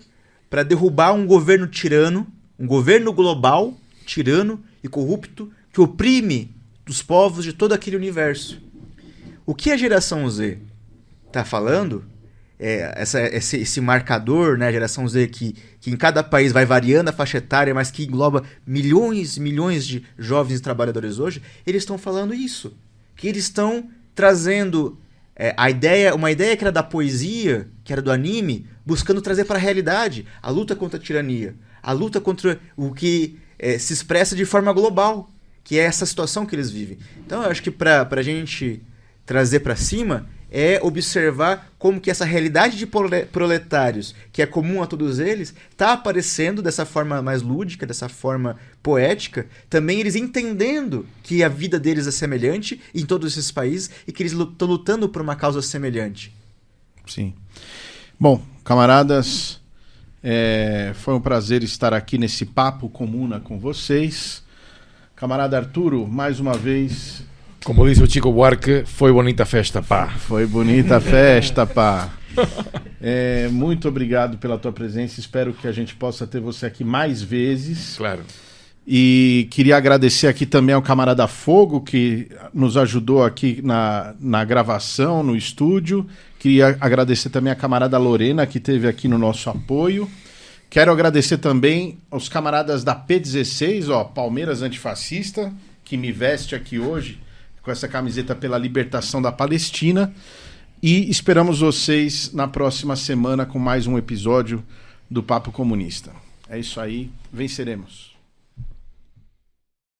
para derrubar um governo tirano, um governo global tirano e corrupto que oprime os povos de todo aquele universo. O que a geração Z está falando, esse marcador, né, a geração Z que em cada país vai variando a faixa etária, mas que engloba milhões e milhões de jovens e trabalhadores hoje, eles estão falando isso. Que eles estão trazendo uma ideia que era da poesia, que era do anime, buscando trazer para a realidade a luta contra a tirania, a luta contra o que se expressa de forma global, que é essa situação que eles vivem. Então eu acho que para a gente trazer para cima é observar como que essa realidade de proletários, que é comum a todos eles, está aparecendo dessa forma mais lúdica, dessa forma poética, também eles entendendo que a vida deles é semelhante em todos esses países e que eles estão lutando por uma causa semelhante. Sim. Bom, camaradas, foi um prazer estar aqui nesse Papo Comuna com vocês. Camarada Arturo, mais uma vez... Como disse o Chico Buarque, foi bonita a festa, pá. Foi bonita a festa, pá. Muito obrigado pela tua presença. Espero que a gente possa ter você aqui mais vezes. Claro. E queria agradecer aqui também ao camarada Fogo, que nos ajudou aqui na gravação, no estúdio. Queria agradecer também a camarada Lorena, que esteve aqui no nosso apoio. Quero agradecer também aos camaradas da P16, Palmeiras Antifascista, que me veste aqui hoje com essa camiseta pela libertação da Palestina. E esperamos vocês na próxima semana com mais um episódio do Papo Comunista. É isso aí, venceremos.